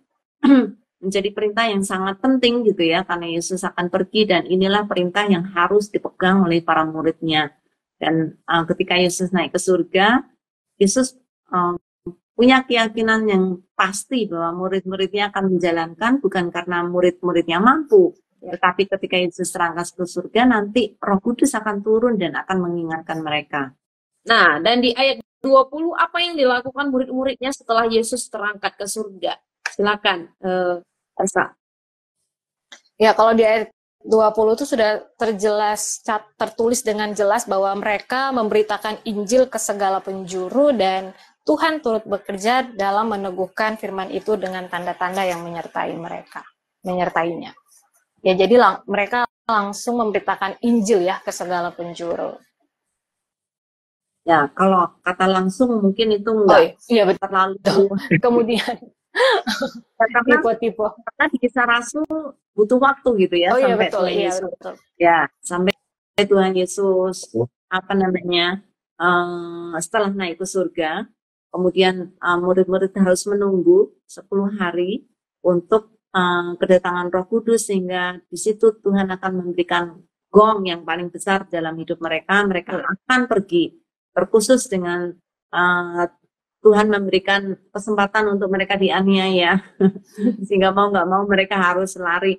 menjadi perintah yang sangat penting gitu ya, karena Yesus akan pergi dan inilah perintah yang harus dipegang oleh para muridnya. Dan ketika Yesus naik ke surga, Yesus punya keyakinan yang pasti bahwa murid-muridnya akan menjalankan bukan karena murid-muridnya mampu, tetapi ketika Yesus terangkat ke surga, nanti Roh Kudus akan turun dan akan mengingatkan mereka. Nah, dan di ayat 20, apa yang dilakukan murid-muridnya setelah Yesus terangkat ke surga? Silakan, Elsa. Ya, kalau di ayat 20 itu sudah tertulis dengan jelas bahwa mereka memberitakan Injil ke segala penjuru dan Tuhan turut bekerja dalam meneguhkan firman itu dengan tanda-tanda yang menyertainya. Ya, jadi mereka langsung memberitakan Injil ya ke segala penjuru. Ya, kalau kata langsung mungkin itu enggak terlalu. Kemudian tipe-tipe. Karena di Kisah Rasul butuh waktu gitu ya, sampai Tuhan Yesus. Ya, sampai Tuhan Yesus setelah naik ke surga, kemudian murid-murid harus menunggu 10 hari untuk kedatangan Roh Kudus, sehingga di situ Tuhan akan memberikan gong yang paling besar dalam hidup mereka. Mereka akan pergi, terkhusus dengan Tuhan memberikan kesempatan untuk mereka dianiaya, sehingga mau nggak mau mereka harus lari.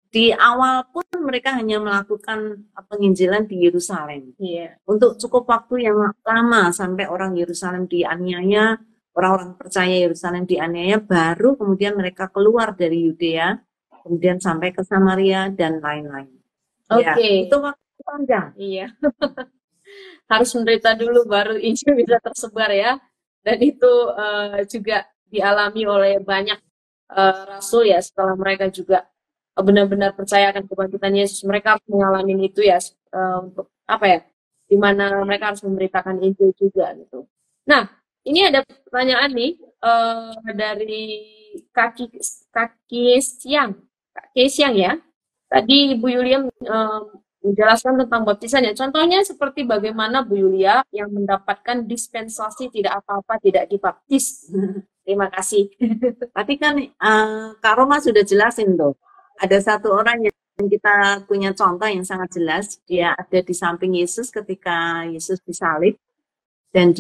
Di awal pun mereka hanya melakukan penginjilan di Yerusalem. Untuk cukup waktu yang lama sampai orang Yerusalem dianiaya, orang-orang percaya Yerusalem dianiaya, baru kemudian mereka keluar dari Yudea, kemudian sampai ke Samaria dan lain-lain. Oke. Itu waktu panjang. Iya. Harus menderita dulu baru Injil bisa tersebar ya. Dan itu juga dialami oleh banyak rasul ya, setelah mereka juga benar-benar percaya akan kebangkitan Yesus, mereka harus mengalami itu ya, untuk di mana mereka harus memberitakan Injil juga gitu. Nah, ini ada pertanyaan nih dari Kaki Siang ya. Tadi Ibu Yulia menjelaskan tentang baptisan ya. Contohnya seperti bagaimana Bu Yulia yang mendapatkan dispensasi tidak apa-apa tidak dibaptis. Terima kasih. Tapi kan Kak Roma sudah jelasin tuh. ada satu orang yang kita punya contoh yang sangat jelas. Dia ada di samping Yesus ketika Yesus disalib, dan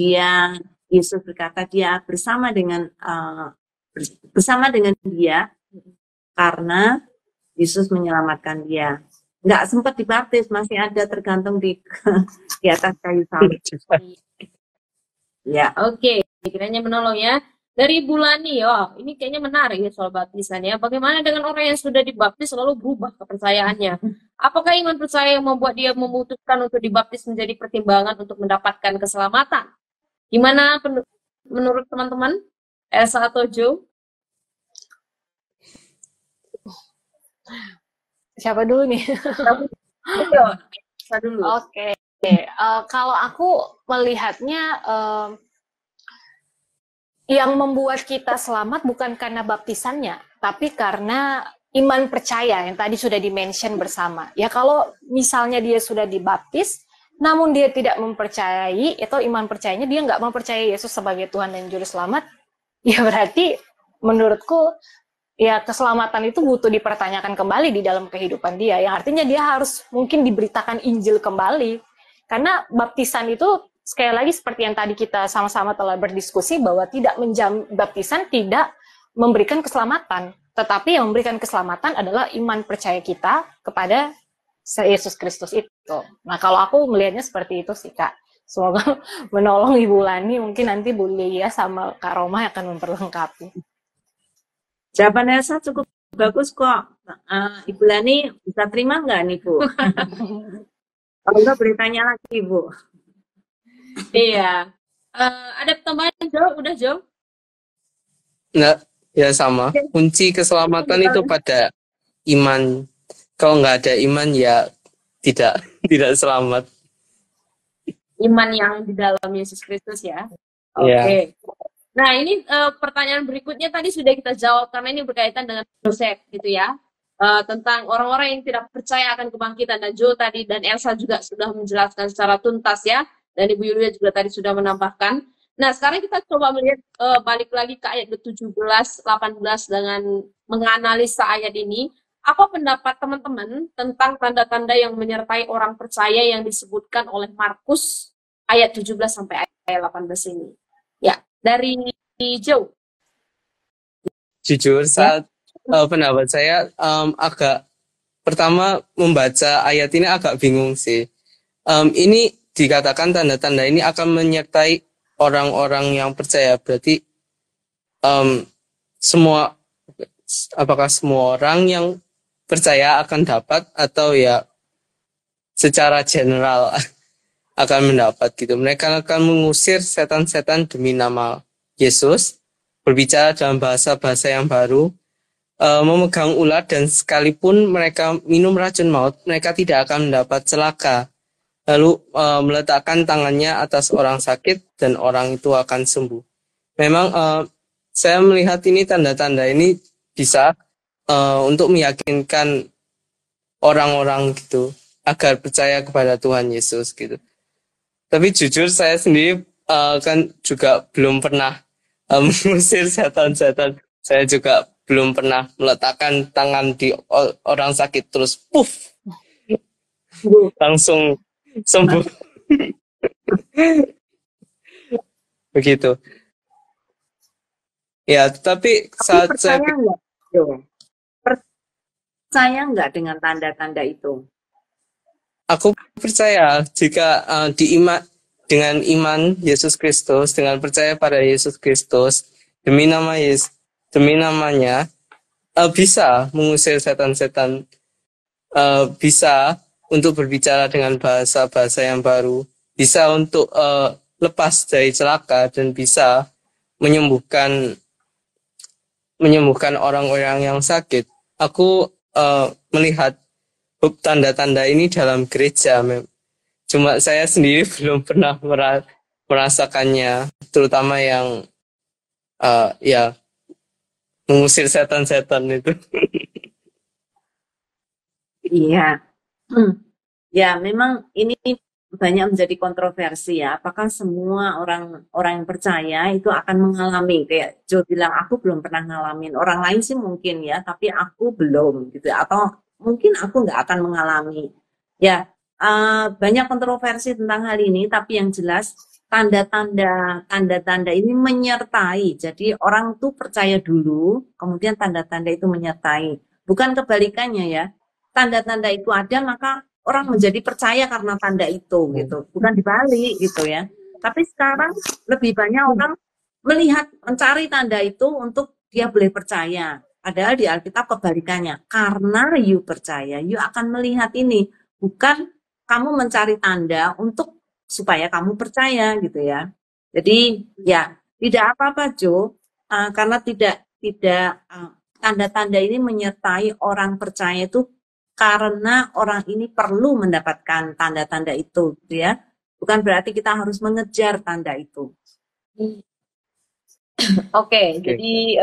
Yesus berkata dia bersama dengan dia karena Yesus menyelamatkan dia. Nggak sempat dibaptis, masih ada tergantung di atas kayu salib. Ya, Oke, kiranya menolong ya. Dari Bulani, oh ini kayaknya menarik ya soal baptisan ya. Bagaimana dengan orang yang sudah dibaptis lalu berubah kepercayaannya? Apakah iman percaya yang membuat dia memutuskan untuk dibaptis menjadi pertimbangan untuk mendapatkan keselamatan? Gimana menurut teman-teman? Elsa atau Joe? Siapa dulu nih? Elsa dulu. Oke. Kalau aku melihatnya yang membuat kita selamat bukan karena baptisannya, tapi karena iman percaya yang tadi sudah di-mention bersama. Ya kalau misalnya dia sudah dibaptis, namun dia tidak mempercayai, atau iman percayanya dia nggak mempercayai Yesus sebagai Tuhan dan Juru Selamat, ya berarti menurutku ya keselamatan itu butuh dipertanyakan kembali di dalam kehidupan dia. Yang artinya dia harus mungkin diberitakan Injil kembali. Karena baptisan itu sekali lagi seperti yang tadi kita sama-sama telah berdiskusi bahwa baptisan tidak memberikan keselamatan, tetapi yang memberikan keselamatan adalah iman percaya kita kepada Yesus Kristus itu. Nah kalau aku melihatnya seperti itu sih Kak. Semoga menolong Ibu Lani, mungkin nanti Bu Lia sama Kak Roma akan memperlengkapi. Jawaban Elsa cukup bagus kok. Ibu Lani bisa terima nggak nih Bu? Kalau nggak boleh tanya lagi Bu. Iya. Ada tambahan Joe? Udah Joe? Nah, ya sama. Kunci keselamatan itu pada iman. Kalau nggak ada iman ya tidak selamat. Iman yang di dalam Yesus Kristus ya. Oke. Ya. Nah ini pertanyaan berikutnya tadi sudah kita jawab karena ini berkaitan dengan Joseph gitu ya. Tentang orang-orang yang tidak percaya akan kebangkitan, dan Joe tadi dan Elsa juga sudah menjelaskan secara tuntas ya. Dan Ibu Yulia juga tadi sudah menambahkan. Nah, sekarang kita coba melihat balik lagi ke ayat ke-17, 18 dengan menganalisa ayat ini. Apa pendapat teman-teman tentang tanda-tanda yang menyertai orang percaya yang disebutkan oleh Markus ayat 17 sampai ayat 18 ini? Ya, dari Joe. Jujur saat pendapat saya agak pertama membaca ayat ini agak bingung sih. Ini dikatakan tanda-tanda ini akan menyertai orang-orang yang percaya. Berarti apakah semua orang yang percaya akan dapat, atau ya secara general akan mendapat gitu. Mereka akan mengusir setan-setan demi nama Yesus, berbicara dalam bahasa-bahasa yang baru, memegang ular, dan sekalipun mereka minum racun maut, mereka tidak akan mendapat celaka. Lalu meletakkan tangannya atas orang sakit dan orang itu akan sembuh. Memang saya melihat ini tanda-tanda ini bisa untuk meyakinkan orang-orang gitu agar percaya kepada Tuhan Yesus gitu. Tapi jujur saya sendiri kan juga belum pernah mengusir setan-setan. Saya juga belum pernah meletakkan tangan di orang sakit terus puff langsung sembuh. Begitu. Ya, tapi saat saya percaya nggak dengan tanda-tanda itu? Aku percaya jika dengan iman Yesus Kristus, dengan percaya pada Yesus Kristus, demi namanya bisa mengusir setan-setan, bisa untuk berbicara dengan bahasa-bahasa yang baru, bisa untuk lepas dari celaka, dan bisa menyembuhkan orang-orang yang sakit. Aku melihat tanda-tanda ini dalam gereja. Cuma saya sendiri belum pernah merasakannya, terutama yang ya mengusir setan-setan itu. Iya. Ya, memang ini banyak menjadi kontroversi ya. Apakah semua orang yang percaya itu akan mengalami kayak Jo bilang aku belum pernah ngalamin. Orang lain sih mungkin ya, tapi aku belum gitu. Atau mungkin aku nggak akan mengalami. Ya, banyak kontroversi tentang hal ini, tapi yang jelas tanda-tanda ini menyertai. Jadi orang tuh percaya dulu, kemudian tanda-tanda itu menyertai. Bukan kebalikannya ya. Tanda-tanda itu ada, maka orang menjadi percaya karena tanda itu gitu, bukan dibalik gitu ya. Tapi sekarang lebih banyak orang melihat mencari tanda itu untuk dia boleh percaya. Padahal di Alkitab kebalikannya. Karena you percaya, you akan melihat ini, bukan kamu mencari tanda untuk supaya kamu percaya gitu ya. Jadi ya tidak apa-apa Jo, karena tidak tanda-tanda ini menyertai orang percaya itu karena orang ini perlu mendapatkan tanda-tanda itu, gitu ya. Bukan berarti kita harus mengejar tanda itu. Oke, jadi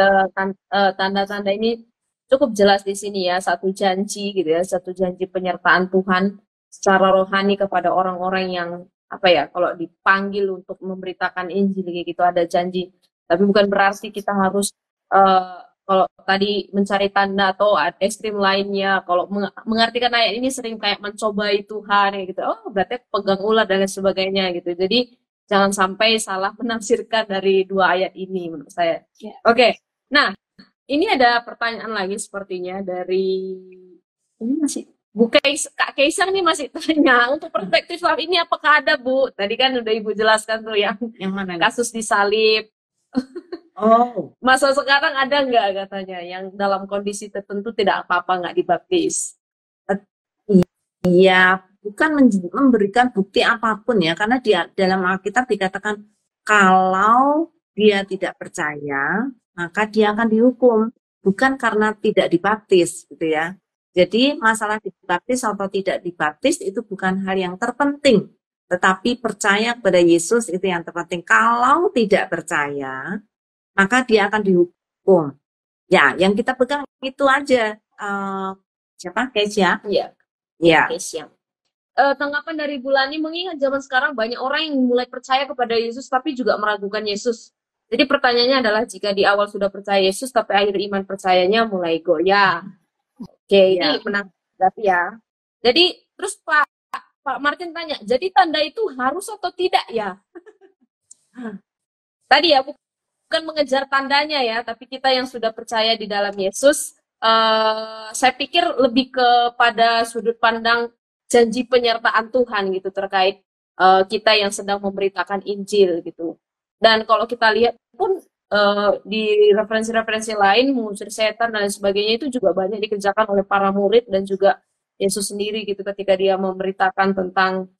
tanda-tanda ini cukup jelas di sini ya, satu janji gitu ya, satu janji penyertaan Tuhan secara rohani kepada orang-orang yang apa ya, kalau dipanggil untuk memberitakan Injil gitu ada janji. Tapi bukan berarti kita harus kalau tadi mencari tanda atau ekstrim lainnya, kalau mengartikan ayat ini sering kayak mencobai Tuhan gitu, oh berarti pegang ular dan lain sebagainya gitu. Jadi jangan sampai salah menafsirkan dari dua ayat ini menurut saya. Oke, nah ini ada pertanyaan lagi sepertinya dari ini masih Kak Keisang nih masih tanya untuk perspektif Islam ini apakah ada Bu? Tadi kan udah Ibu jelaskan tuh yang mana kasus disalib. Oh, Masa sekarang ada nggak katanya yang dalam kondisi tertentu tidak apa-apa nggak dibaptis? iya, bukan memberikan bukti apapun ya, karena dalam Alkitab dikatakan kalau dia tidak percaya, maka dia akan dihukum, bukan karena tidak dibaptis, gitu ya. Jadi masalah dibaptis atau tidak dibaptis itu bukan hal yang terpenting, tetapi percaya kepada Yesus itu yang terpenting. Kalau tidak percaya, maka dia akan dihukum. Ya, yang kita pegang itu aja. Siapa? Keisha? Iya. Ya. Keisha. Tanggapan dari Bulani, mengingat zaman sekarang banyak orang yang mulai percaya kepada Yesus tapi juga meragukan Yesus. Jadi pertanyaannya adalah jika di awal sudah percaya Yesus tapi akhir iman percayanya mulai goyah. Oke, ini menanggapi ya. Jadi terus Pak Martin tanya, jadi tanda itu harus atau tidak ya? Tadi ya bukan mengejar tandanya ya, tapi kita yang sudah percaya di dalam Yesus, saya pikir lebih kepada sudut pandang janji penyertaan Tuhan gitu terkait kita yang sedang memberitakan Injil gitu. Dan kalau kita lihat pun di referensi-referensi lain mengusir setan dan lain sebagainya itu juga banyak dikerjakan oleh para murid dan juga Yesus sendiri gitu ketika dia memberitakan tentang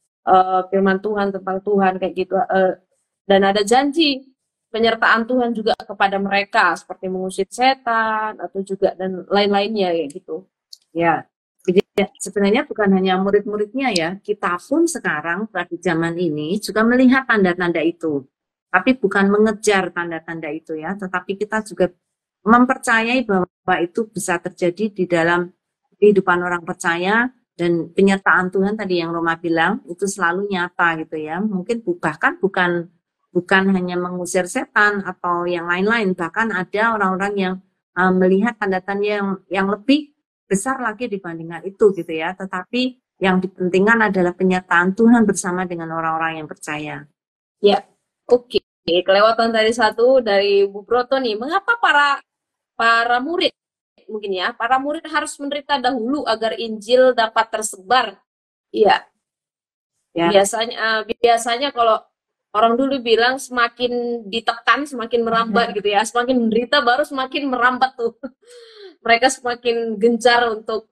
firman Tuhan, tentang Tuhan kayak gitu. Dan ada janji penyertaan Tuhan juga kepada mereka seperti mengusir setan atau juga dan lain-lainnya kayak gitu. Ya, jadi sebenarnya bukan hanya murid-muridnya ya, kita pun sekarang pada zaman ini juga melihat tanda-tanda itu. Tapi bukan mengejar tanda-tanda itu ya, tetapi kita juga mempercayai bahwa itu bisa terjadi di dalam kehidupan orang percaya dan penyertaan Tuhan tadi yang Roma bilang itu selalu nyata gitu ya. Mungkin bahkan bukan hanya mengusir setan atau yang lain-lain, bahkan ada orang-orang yang melihat tanda-tanda yang lebih besar lagi dibandingkan itu gitu ya. Tetapi yang dipentingkan adalah penyertaan Tuhan bersama dengan orang-orang yang percaya. Ya, oke. Kelewatan tadi satu dari Bu Broto nih. Mengapa para murid mungkin ya, para murid harus menderita dahulu agar Injil dapat tersebar? Iya. Ya. Biasanya kalau orang dulu bilang semakin ditekan semakin merambat gitu ya, semakin menderita baru semakin merambat tuh. Mereka semakin gencar untuk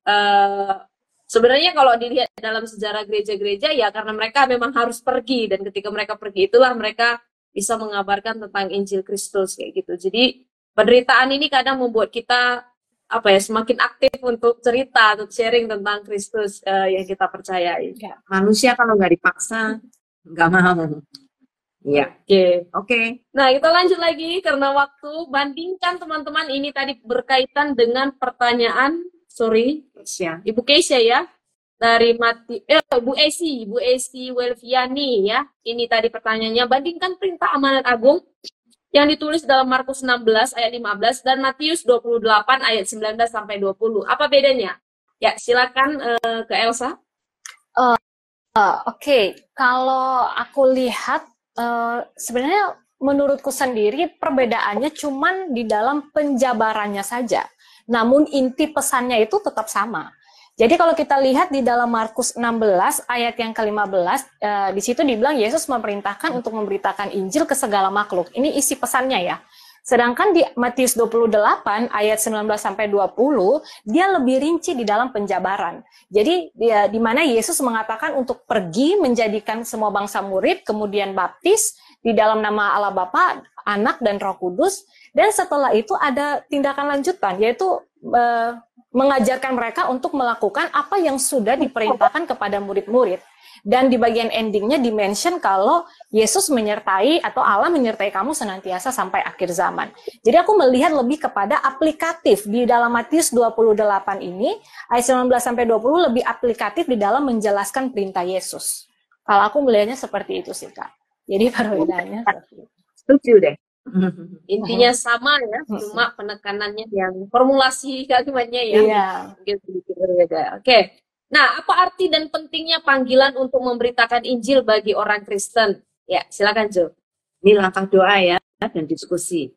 sebenarnya kalau dilihat dalam sejarah gereja-gereja ya karena mereka memang harus pergi dan ketika mereka pergi itulah mereka bisa mengabarkan tentang Injil Kristus kayak gitu. Jadi penderitaan ini kadang membuat kita semakin aktif untuk cerita, untuk sharing tentang Kristus yang kita percayai. Manusia kalau nggak dipaksa nggak mau. Iya. Oke. Nah, kita lanjut lagi karena waktu. Bandingkan teman-teman ini tadi berkaitan dengan pertanyaan, Ibu Keisha ya. dari Bu Esi Welviani ya. Ini tadi pertanyaannya, bandingkan perintah amanat agung yang ditulis dalam Markus 16 ayat 15 dan Matius 28 ayat 19 sampai 20. Apa bedanya? Ya, silakan ke Elsa. Oke, kalau aku lihat sebenarnya menurutku sendiri perbedaannya cuman di dalam penjabarannya saja. Namun inti pesannya itu tetap sama. Jadi kalau kita lihat di dalam Markus 16 ayat yang ke-15, di situ dibilang Yesus memerintahkan untuk memberitakan Injil ke segala makhluk. Ini isi pesannya ya. Sedangkan di Matius 28 ayat 19 sampai 20, dia lebih rinci di dalam penjabaran. Jadi di mana Yesus mengatakan untuk pergi menjadikan semua bangsa murid, kemudian baptis di dalam nama Allah Bapa, Anak dan Roh Kudus, dan setelah itu ada tindakan lanjutan, yaitu mengajarkan mereka untuk melakukan apa yang sudah diperintahkan kepada murid-murid. Dan di bagian endingnya dimention kalau Yesus menyertai atau Allah menyertai kamu senantiasa sampai akhir zaman. Jadi aku melihat lebih kepada aplikatif di dalam Matius 28 ini, ayat 19 sampai 20 lebih aplikatif di dalam menjelaskan perintah Yesus. Kalau aku melihatnya seperti itu sih, Kak. Jadi perbedaannya seperti itu. Setuju deh. Intinya sama ya, cuma penekanannya yang formulasi kalimatnya ya mungkin sedikit berbeda. Oke. Nah, apa arti dan pentingnya panggilan untuk memberitakan Injil bagi orang Kristen? Ya, silakan Jo. Ini langkah doa ya dan diskusi.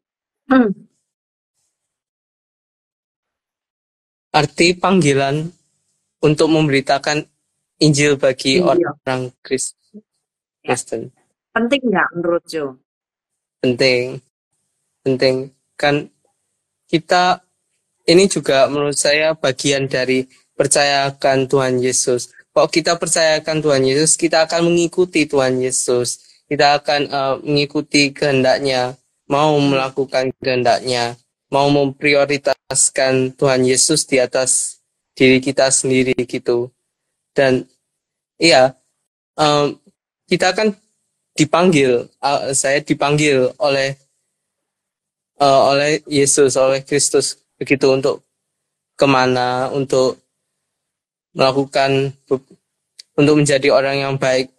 Arti panggilan untuk memberitakan Injil bagi orang Kristen. Penting nggak menurut Jo? Penting kan kita ini juga menurut saya bagian dari percayakan Tuhan Yesus. Kalau kita percayakan Tuhan Yesus, kita akan mengikuti Tuhan Yesus, kita akan mengikuti kehendaknya, mau melakukan kehendaknya, mau memprioritaskan Tuhan Yesus di atas diri kita sendiri gitu. Dan iya, kita akan dipanggil, saya dipanggil oleh Yesus, oleh Kristus begitu untuk kemana, untuk melakukan, untuk menjadi orang yang baik.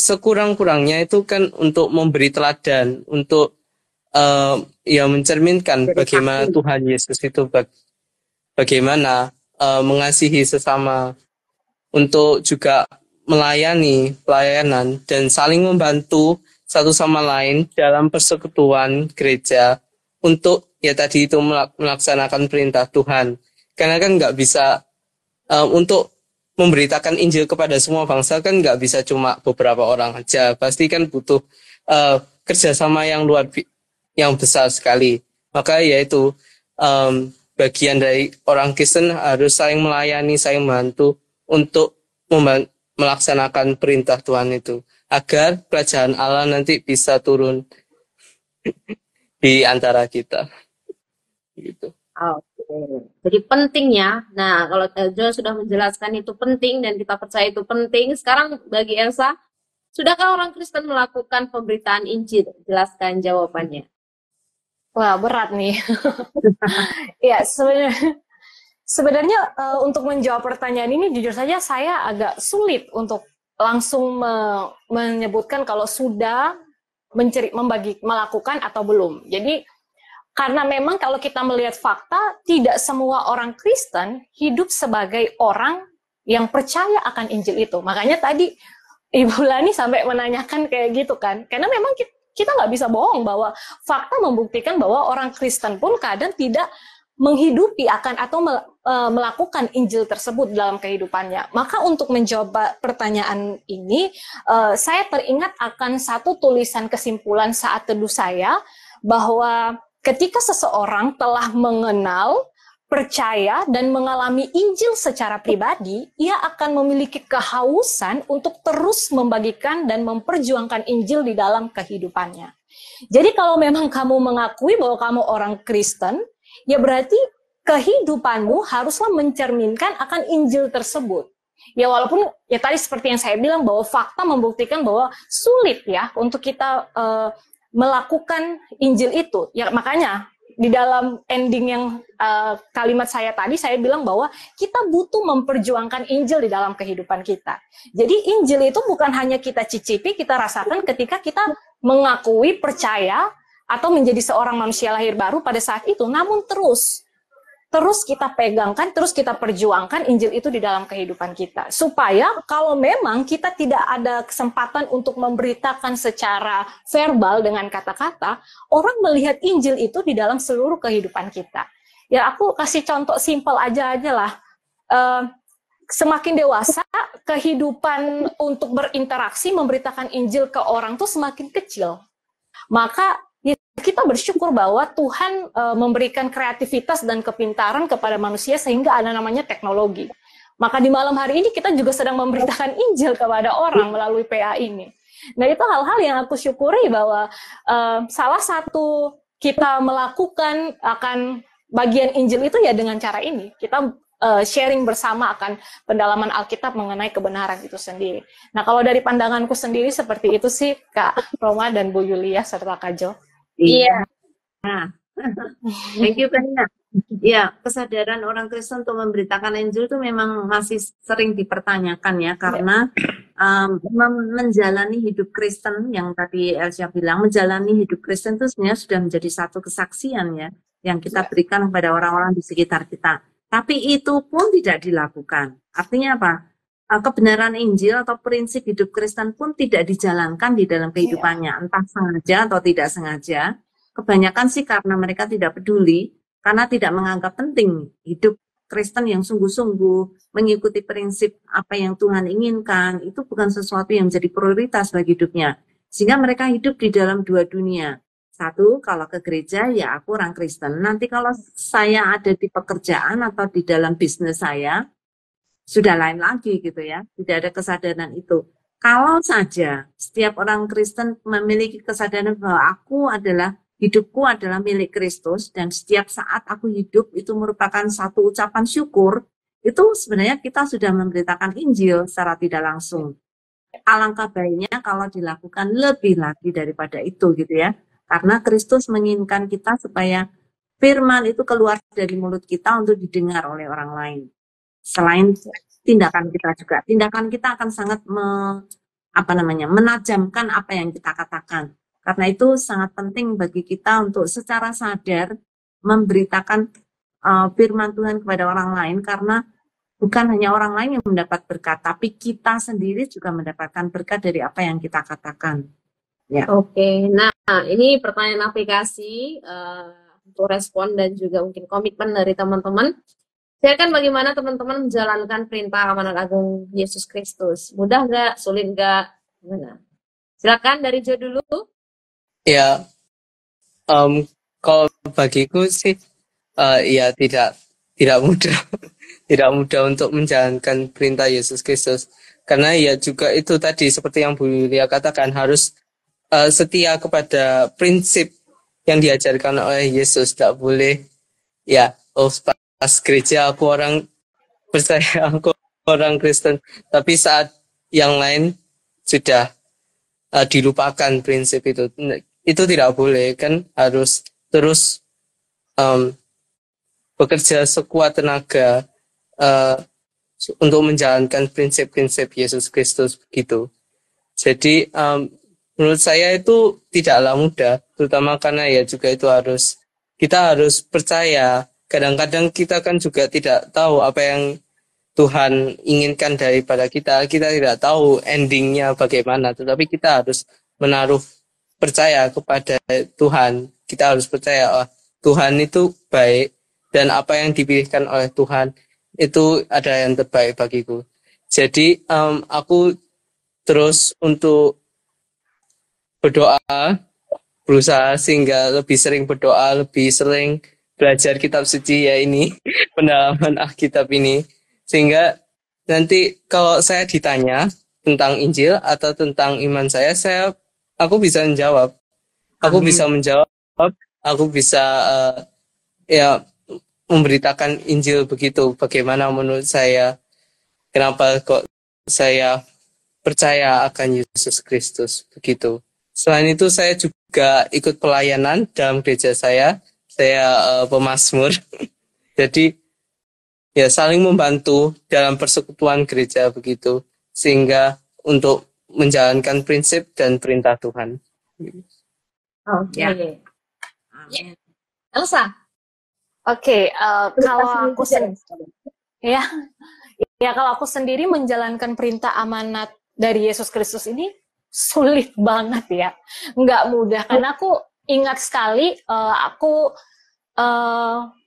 Sekurang-kurangnya itu kan untuk memberi teladan, untuk mencerminkan bagaimana Tuhan Yesus itu bagaimana mengasihi sesama, untuk juga melayani pelayanan dan saling membantu satu sama lain dalam persekutuan gereja untuk ya tadi itu melaksanakan perintah Tuhan. Karena kan nggak bisa untuk memberitakan Injil kepada semua bangsa kan nggak bisa cuma beberapa orang aja. Pasti kan butuh kerjasama yang besar sekali. Maka yaitu bagian dari orang Kristen harus saling melayani, saling membantu untuk melaksanakan perintah Tuhan itu, agar kerajaan Allah nanti bisa turun di antara kita. Gitu. Oke. Jadi pentingnya, nah kalau Jo sudah menjelaskan itu penting dan kita percaya itu penting, sekarang bagi Elsa, sudahkah orang Kristen melakukan pemberitaan Injil? Jelaskan jawabannya. Wah, berat nih. Ya, Sebenarnya untuk menjawab pertanyaan ini jujur saja saya agak sulit untuk langsung menyebutkan kalau sudah melakukan atau belum. Jadi karena memang kalau kita melihat fakta, tidak semua orang Kristen hidup sebagai orang yang percaya akan Injil itu. Makanya tadi Ibu Lani sampai menanyakan kayak gitu kan. Karena memang kita nggak bisa bohong bahwa fakta membuktikan bahwa orang Kristen pun kadang tidak menghidupi akan atau melakukan Injil tersebut dalam kehidupannya. Maka untuk menjawab pertanyaan ini, saya teringat akan satu tulisan kesimpulan saat teduh saya, bahwa ketika seseorang telah mengenal, percaya, dan mengalami Injil secara pribadi, ia akan memiliki kehausan untuk terus membagikan dan memperjuangkan Injil di dalam kehidupannya. Jadi kalau memang kamu mengakui bahwa kamu orang Kristen, ya berarti kehidupanmu haruslah mencerminkan akan Injil tersebut. Ya walaupun ya tadi seperti yang saya bilang bahwa fakta membuktikan bahwa sulit ya untuk kita melakukan Injil itu. Ya makanya di dalam ending yang kalimat saya tadi, saya bilang bahwa kita butuh memperjuangkan Injil di dalam kehidupan kita. Jadi Injil itu bukan hanya kita cicipi, kita rasakan ketika kita mengakui, percaya, atau menjadi seorang manusia lahir baru pada saat itu, namun terus kita pegangkan, terus kita perjuangkan Injil itu di dalam kehidupan kita. Supaya kalau memang kita tidak ada kesempatan untuk memberitakan secara verbal dengan kata-kata, orang melihat Injil itu di dalam seluruh kehidupan kita. Ya aku kasih contoh simpel aja lah. Semakin dewasa, kehidupan untuk berinteraksi, memberitakan Injil ke orang tuh semakin kecil. Maka kita bersyukur bahwa Tuhan memberikan kreativitas dan kepintaran kepada manusia sehingga ada namanya teknologi. Maka di malam hari ini kita juga sedang memberitakan Injil kepada orang melalui PA ini. Nah itu hal-hal yang aku syukuri bahwa salah satu kita melakukan akan bagian Injil itu ya dengan cara ini. Kita sharing bersama akan pendalaman Alkitab mengenai kebenaran itu sendiri. Nah kalau dari pandanganku sendiri seperti itu sih Kak Roma dan Bu Yulia serta Kak Jo. Iya. Nah, thank you banyak. Ya, kesadaran orang Kristen untuk memberitakan Injil itu memang masih sering dipertanyakan ya, karena menjalani hidup Kristen yang tadi Elsia bilang, menjalani hidup Kristen itu sebenarnya sudah menjadi satu kesaksian ya, yang kita berikan kepada orang-orang di sekitar kita. Tapi itu pun tidak dilakukan. Artinya apa? Kebenaran Injil atau prinsip hidup Kristen pun tidak dijalankan di dalam kehidupannya, entah sengaja atau tidak sengaja. Kebanyakan sih karena mereka tidak peduli, karena tidak menganggap penting hidup Kristen yang sungguh-sungguh mengikuti prinsip apa yang Tuhan inginkan, itu bukan sesuatu yang menjadi prioritas bagi hidupnya. Sehingga mereka hidup di dalam dua dunia. Satu, kalau ke gereja, ya aku orang Kristen. Nanti kalau saya ada di pekerjaan atau di dalam bisnis saya, sudah lain lagi gitu ya, tidak ada kesadaran itu. Kalau saja setiap orang Kristen memiliki kesadaran bahwa hidupku adalah milik Kristus dan setiap saat aku hidup itu merupakan satu ucapan syukur, itu sebenarnya kita sudah memberitakan Injil secara tidak langsung. Alangkah baiknya kalau dilakukan lebih lagi daripada itu gitu ya, karena Kristus menginginkan kita supaya firman itu keluar dari mulut kita untuk didengar oleh orang lain. Selain tindakan kita juga, tindakan kita akan sangat menajamkan apa yang kita katakan. Karena itu sangat penting bagi kita untuk secara sadar memberitakan firman Tuhan kepada orang lain, karena bukan hanya orang lain yang mendapat berkat, tapi kita sendiri juga mendapatkan berkat dari apa yang kita katakan. Ya. Oke, nah ini pertanyaan aplikasi untuk respon dan juga mungkin komitmen dari teman-teman. Silakan bagaimana teman-teman menjalankan perintah amanat agung Yesus Kristus. Mudah nggak? Sulit nggak? Gimana? Silakan dari Jo dulu. Ya, kalau bagiku sih, ya tidak mudah, tidak mudah untuk menjalankan perintah Yesus Kristus. Karena ya juga itu tadi seperti yang Bu Yulia katakan, harus setia kepada prinsip yang diajarkan oleh Yesus. Tidak boleh ya, pas gereja aku orang percaya, aku orang Kristen, tapi saat yang lain sudah dilupakan prinsip itu tidak boleh, kan harus terus bekerja sekuat tenaga untuk menjalankan prinsip-prinsip Yesus Kristus begitu. Jadi menurut saya itu tidaklah mudah, terutama karena ya juga itu kita harus percaya. Kadang-kadang kita kan juga tidak tahu apa yang Tuhan inginkan daripada kita. Kita tidak tahu endingnya bagaimana, tetapi kita harus menaruh percaya kepada Tuhan. Kita harus percaya Tuhan itu baik dan apa yang dipilihkan oleh Tuhan itu ada yang terbaik bagiku. Jadi aku terus untuk berdoa, berusaha sehingga lebih sering berdoa, lebih sering belajar kitab suci ya ini, pendalaman Alkitab ini. Sehingga nanti kalau saya ditanya tentang Injil atau tentang iman aku bisa menjawab. Aku bisa menjawab, aku bisa ya memberitakan Injil begitu. Bagaimana menurut saya, kenapa kok saya percaya akan Yesus Kristus begitu. Selain itu saya juga ikut pelayanan dalam gereja saya. saya pemazmur. Jadi ya saling membantu dalam persekutuan gereja begitu, sehingga untuk menjalankan prinsip dan perintah Tuhan. Oke. Ya. Ya. Amin. Elsa, Oke, kalau kasih aku ya, ya kalau aku sendiri menjalankan perintah amanat dari Yesus Kristus ini sulit banget ya, nggak mudah karena aku ingat sekali aku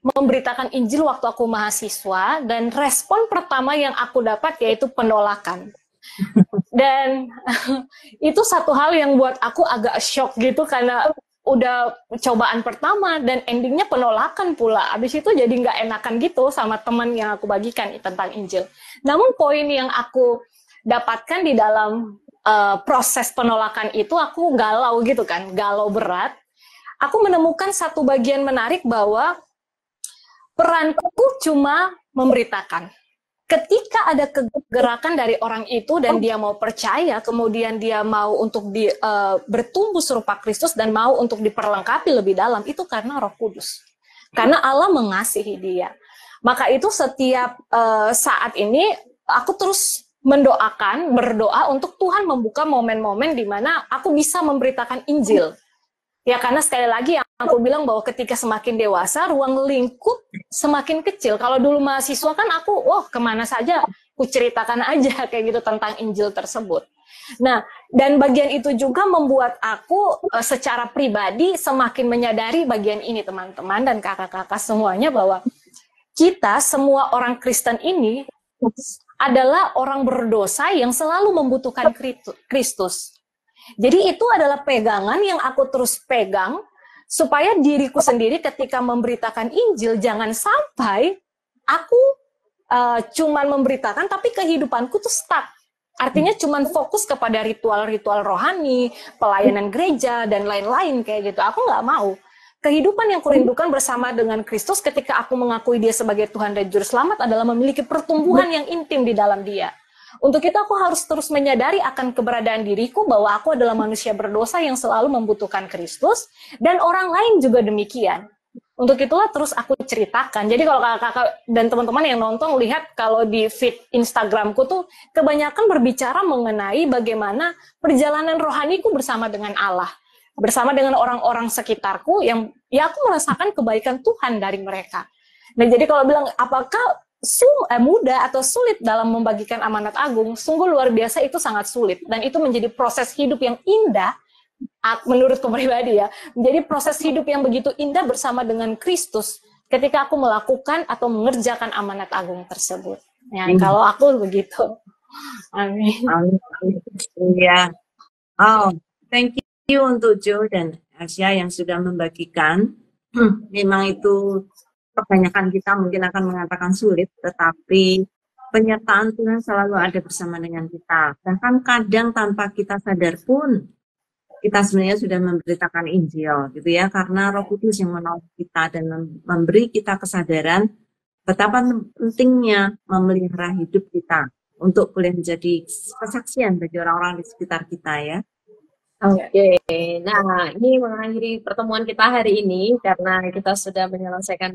memberitakan Injil waktu aku mahasiswa dan respon pertama yang aku dapat yaitu penolakan. Dan itu satu hal yang buat aku agak shock gitu karena udah cobaan pertama dan endingnya penolakan pula. Abis itu jadi nggak enakan gitu sama teman yang aku bagikan tentang Injil. Namun poin yang aku dapatkan di dalam proses penolakan itu aku galau gitu kan, galau berat. Aku menemukan satu bagian menarik bahwa peranku cuma memberitakan. Ketika ada kegerakan dari orang itu dan dia mau percaya, kemudian dia mau untuk bertumbuh serupa Kristus dan mau untuk diperlengkapi lebih dalam, itu karena Roh Kudus. Karena Allah mengasihi dia. Maka itu setiap saat ini aku terus berdoa untuk Tuhan membuka momen-momen di mana aku bisa memberitakan Injil. Ya karena sekali lagi yang aku bilang bahwa ketika semakin dewasa ruang lingkup semakin kecil. Kalau dulu mahasiswa kan aku kemana saja aku ceritakan aja kayak gitu tentang Injil tersebut. Nah dan bagian itu juga membuat aku secara pribadi semakin menyadari bagian ini teman-teman dan kakak-kakak semuanya bahwa kita semua orang Kristen ini adalah orang berdosa yang selalu membutuhkan Kristus. Jadi itu adalah pegangan yang aku terus pegang supaya diriku sendiri ketika memberitakan Injil jangan sampai aku cuman memberitakan tapi kehidupanku tuh stuck. Artinya cuman fokus kepada ritual-ritual rohani, pelayanan gereja dan lain-lain kayak gitu. Aku nggak mau. Kehidupan yang kurindukan bersama dengan Kristus ketika aku mengakui Dia sebagai Tuhan dan Juru Selamat adalah memiliki pertumbuhan yang intim di dalam Dia. Untuk itu aku harus terus menyadari akan keberadaan diriku bahwa aku adalah manusia berdosa yang selalu membutuhkan Kristus dan orang lain juga demikian. Untuk itulah terus aku ceritakan. Jadi kalau kakak-kakak dan teman-teman yang nonton lihat kalau di feed Instagramku tuh kebanyakan berbicara mengenai bagaimana perjalanan rohaniku bersama dengan Allah. Bersama dengan orang-orang sekitarku yang ya aku merasakan kebaikan Tuhan dari mereka. Nah jadi kalau bilang apakah mudah atau sulit dalam membagikan amanat agung, sungguh luar biasa itu sangat sulit dan itu menjadi proses hidup yang indah menurutku pribadi ya, menjadi proses hidup yang begitu indah bersama dengan Kristus ketika aku melakukan atau mengerjakan amanat agung tersebut. Ya, kalau aku begitu. Amin. Ya. Oh, thank you untuk Joe dan Asia yang sudah membagikan. Memang itu kebanyakan kita mungkin akan mengatakan sulit, tetapi penyertaan Tuhan selalu ada bersama dengan kita. Bahkan kadang tanpa kita sadar pun, kita sebenarnya sudah memberitakan Injil, gitu ya, karena Roh Kudus yang menolong kita dan memberi kita kesadaran betapa pentingnya memelihara hidup kita untuk boleh menjadi kesaksian bagi orang-orang di sekitar kita ya. Oke, nah ini mengakhiri pertemuan kita hari ini karena kita sudah menyelesaikan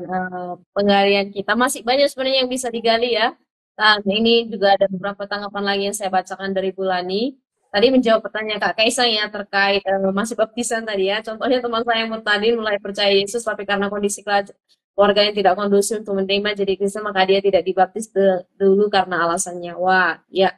penggalian kita. Masih banyak sebenarnya yang bisa digali ya. Nah, ini juga ada beberapa tanggapan lagi yang saya bacakan dari Bulani. Tadi menjawab pertanyaan Kak Kaisang ya terkait masih baptisan tadi ya. Contohnya teman saya yang murtadin mulai percaya Yesus tapi karena kondisi keluarga yang tidak kondusif untuk menerima jadi Kristen maka dia tidak dibaptis dulu karena alasannya. Wah, ya.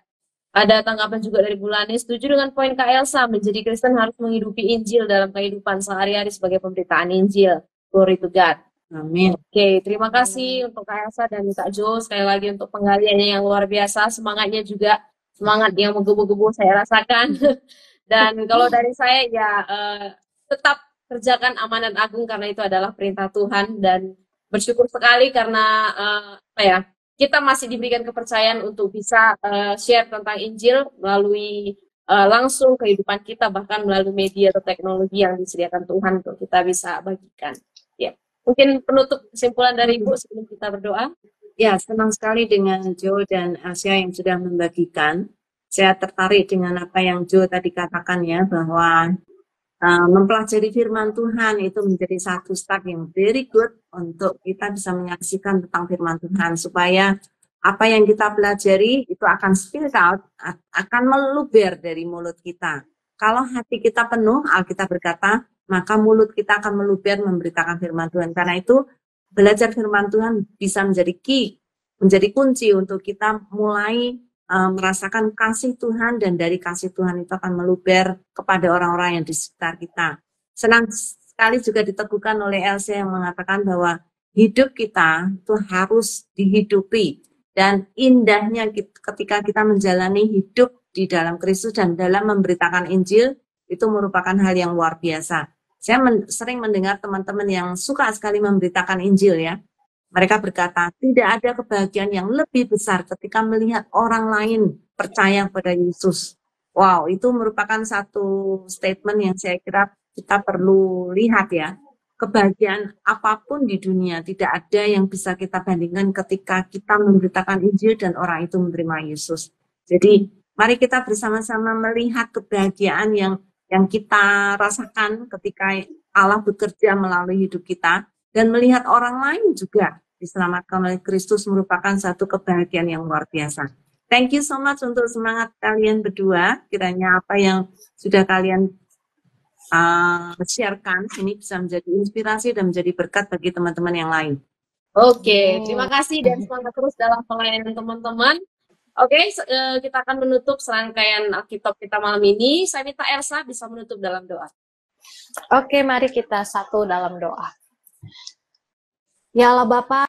Ada tanggapan juga dari Bulani, setuju dengan poin Kak Elsa, menjadi Kristen harus menghidupi Injil dalam kehidupan sehari-hari sebagai pemberitaan Injil. Glory to God. Amin. Oke, terima kasih untuk Kak Elsa dan Kak Jo, sekali lagi untuk penggaliannya yang luar biasa, semangatnya juga, semangat yang menggebu-gebu saya rasakan. Dan kalau dari saya ya tetap kerjakan amanat agung karena itu adalah perintah Tuhan dan bersyukur sekali karena kita masih diberikan kepercayaan untuk bisa share tentang Injil melalui langsung kehidupan kita, bahkan melalui media atau teknologi yang disediakan Tuhan untuk kita bisa bagikan. Ya, mungkin penutup kesimpulan dari Ibu sebelum kita berdoa. Ya, senang sekali dengan Joe dan Asia yang sudah membagikan. Saya tertarik dengan apa yang Joe tadi katakan ya, bahwa mempelajari firman Tuhan itu menjadi satu start yang very good untuk kita bisa menyaksikan tentang firman Tuhan, supaya apa yang kita pelajari itu akan spill out, akan meluber dari mulut kita. Kalau hati kita penuh, Alkitab berkata, maka mulut kita akan meluber memberitakan firman Tuhan. Karena itu belajar firman Tuhan bisa menjadi key, menjadi kunci untuk kita mulai merasakan kasih Tuhan, dan dari kasih Tuhan itu akan meluber kepada orang-orang yang di sekitar kita. Senang sekali juga diteguhkan oleh Elsa yang mengatakan bahwa hidup kita itu harus dihidupi, dan indahnya ketika kita menjalani hidup di dalam Kristus dan dalam memberitakan Injil itu merupakan hal yang luar biasa. Saya sering mendengar teman-teman yang suka sekali memberitakan Injil ya. Mereka berkata, tidak ada kebahagiaan yang lebih besar ketika melihat orang lain percaya kepada Yesus. Wow, itu merupakan satu statement yang saya kira kita perlu lihat ya. Kebahagiaan apapun di dunia, tidak ada yang bisa kita bandingkan ketika kita memberitakan Injil dan orang itu menerima Yesus. Jadi, mari kita bersama-sama melihat kebahagiaan yang kita rasakan ketika Allah bekerja melalui hidup kita, dan melihat orang lain juga diselamatkan oleh Kristus merupakan satu kebahagiaan yang luar biasa. Thank you so much untuk semangat kalian berdua. Kiranya apa yang sudah kalian sharekan ini bisa menjadi inspirasi dan menjadi berkat bagi teman-teman yang lain. Oke, terima kasih dan semangat terus dalam pelayanan teman-teman. Oke, kita akan menutup serangkaian Alkitab kita malam ini. Saya minta Elsa bisa menutup dalam doa. Oke, mari kita satu dalam doa. Ya Allah Bapa,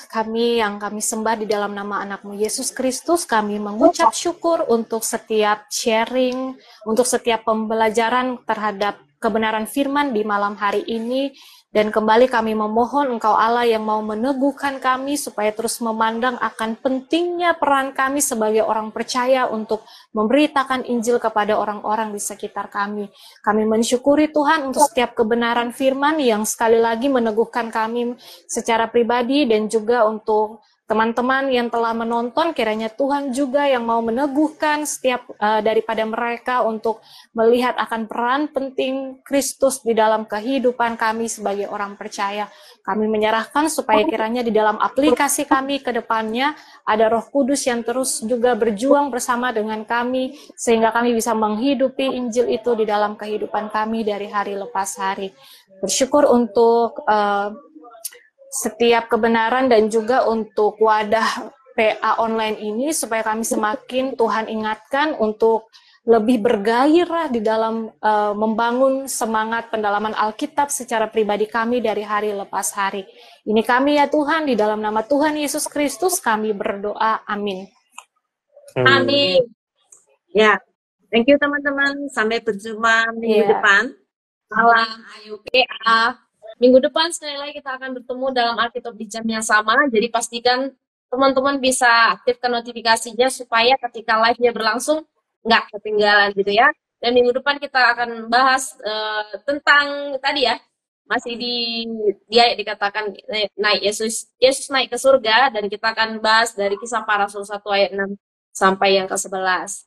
kami yang kami sembah di dalam nama anakmu Yesus Kristus, kami mengucap syukur untuk setiap sharing, untuk setiap pembelajaran terhadap kebenaran firman di malam hari ini. Dan kembali kami memohon Engkau Allah yang mau meneguhkan kami supaya terus memandang akan pentingnya peran kami sebagai orang percaya untuk memberitakan Injil kepada orang-orang di sekitar kami. Kami mensyukuri Tuhan untuk setiap kebenaran firman yang sekali lagi meneguhkan kami secara pribadi, dan juga untuk teman-teman yang telah menonton, kiranya Tuhan juga yang mau meneguhkan setiap daripada mereka untuk melihat akan peran penting Kristus di dalam kehidupan kami sebagai orang percaya. Kami menyerahkan supaya kiranya di dalam aplikasi kami ke depannya ada Roh Kudus yang terus juga berjuang bersama dengan kami, sehingga kami bisa menghidupi Injil itu di dalam kehidupan kami dari hari lepas hari. Bersyukur untuk setiap kebenaran dan juga untuk wadah PA online ini, supaya kami semakin Tuhan ingatkan untuk lebih bergairah di dalam membangun semangat pendalaman Alkitab secara pribadi kami dari hari lepas hari. Ini kami ya Tuhan, di dalam nama Tuhan Yesus Kristus kami berdoa, amin. Amin. Ya, thank you teman-teman. Sampai berjumpa minggu depan. Salam Ayu PA. Minggu depan sekali lagi kita akan bertemu dalam Alkitab di jam yang sama. Jadi pastikan teman-teman bisa aktifkan notifikasinya supaya ketika live-nya berlangsung nggak ketinggalan gitu ya. Dan minggu depan kita akan bahas tentang tadi ya, masih dia dikatakan naik Yesus naik ke surga, dan kita akan bahas dari Kisah Para Rasul 1 ayat 6 sampai yang ke-11.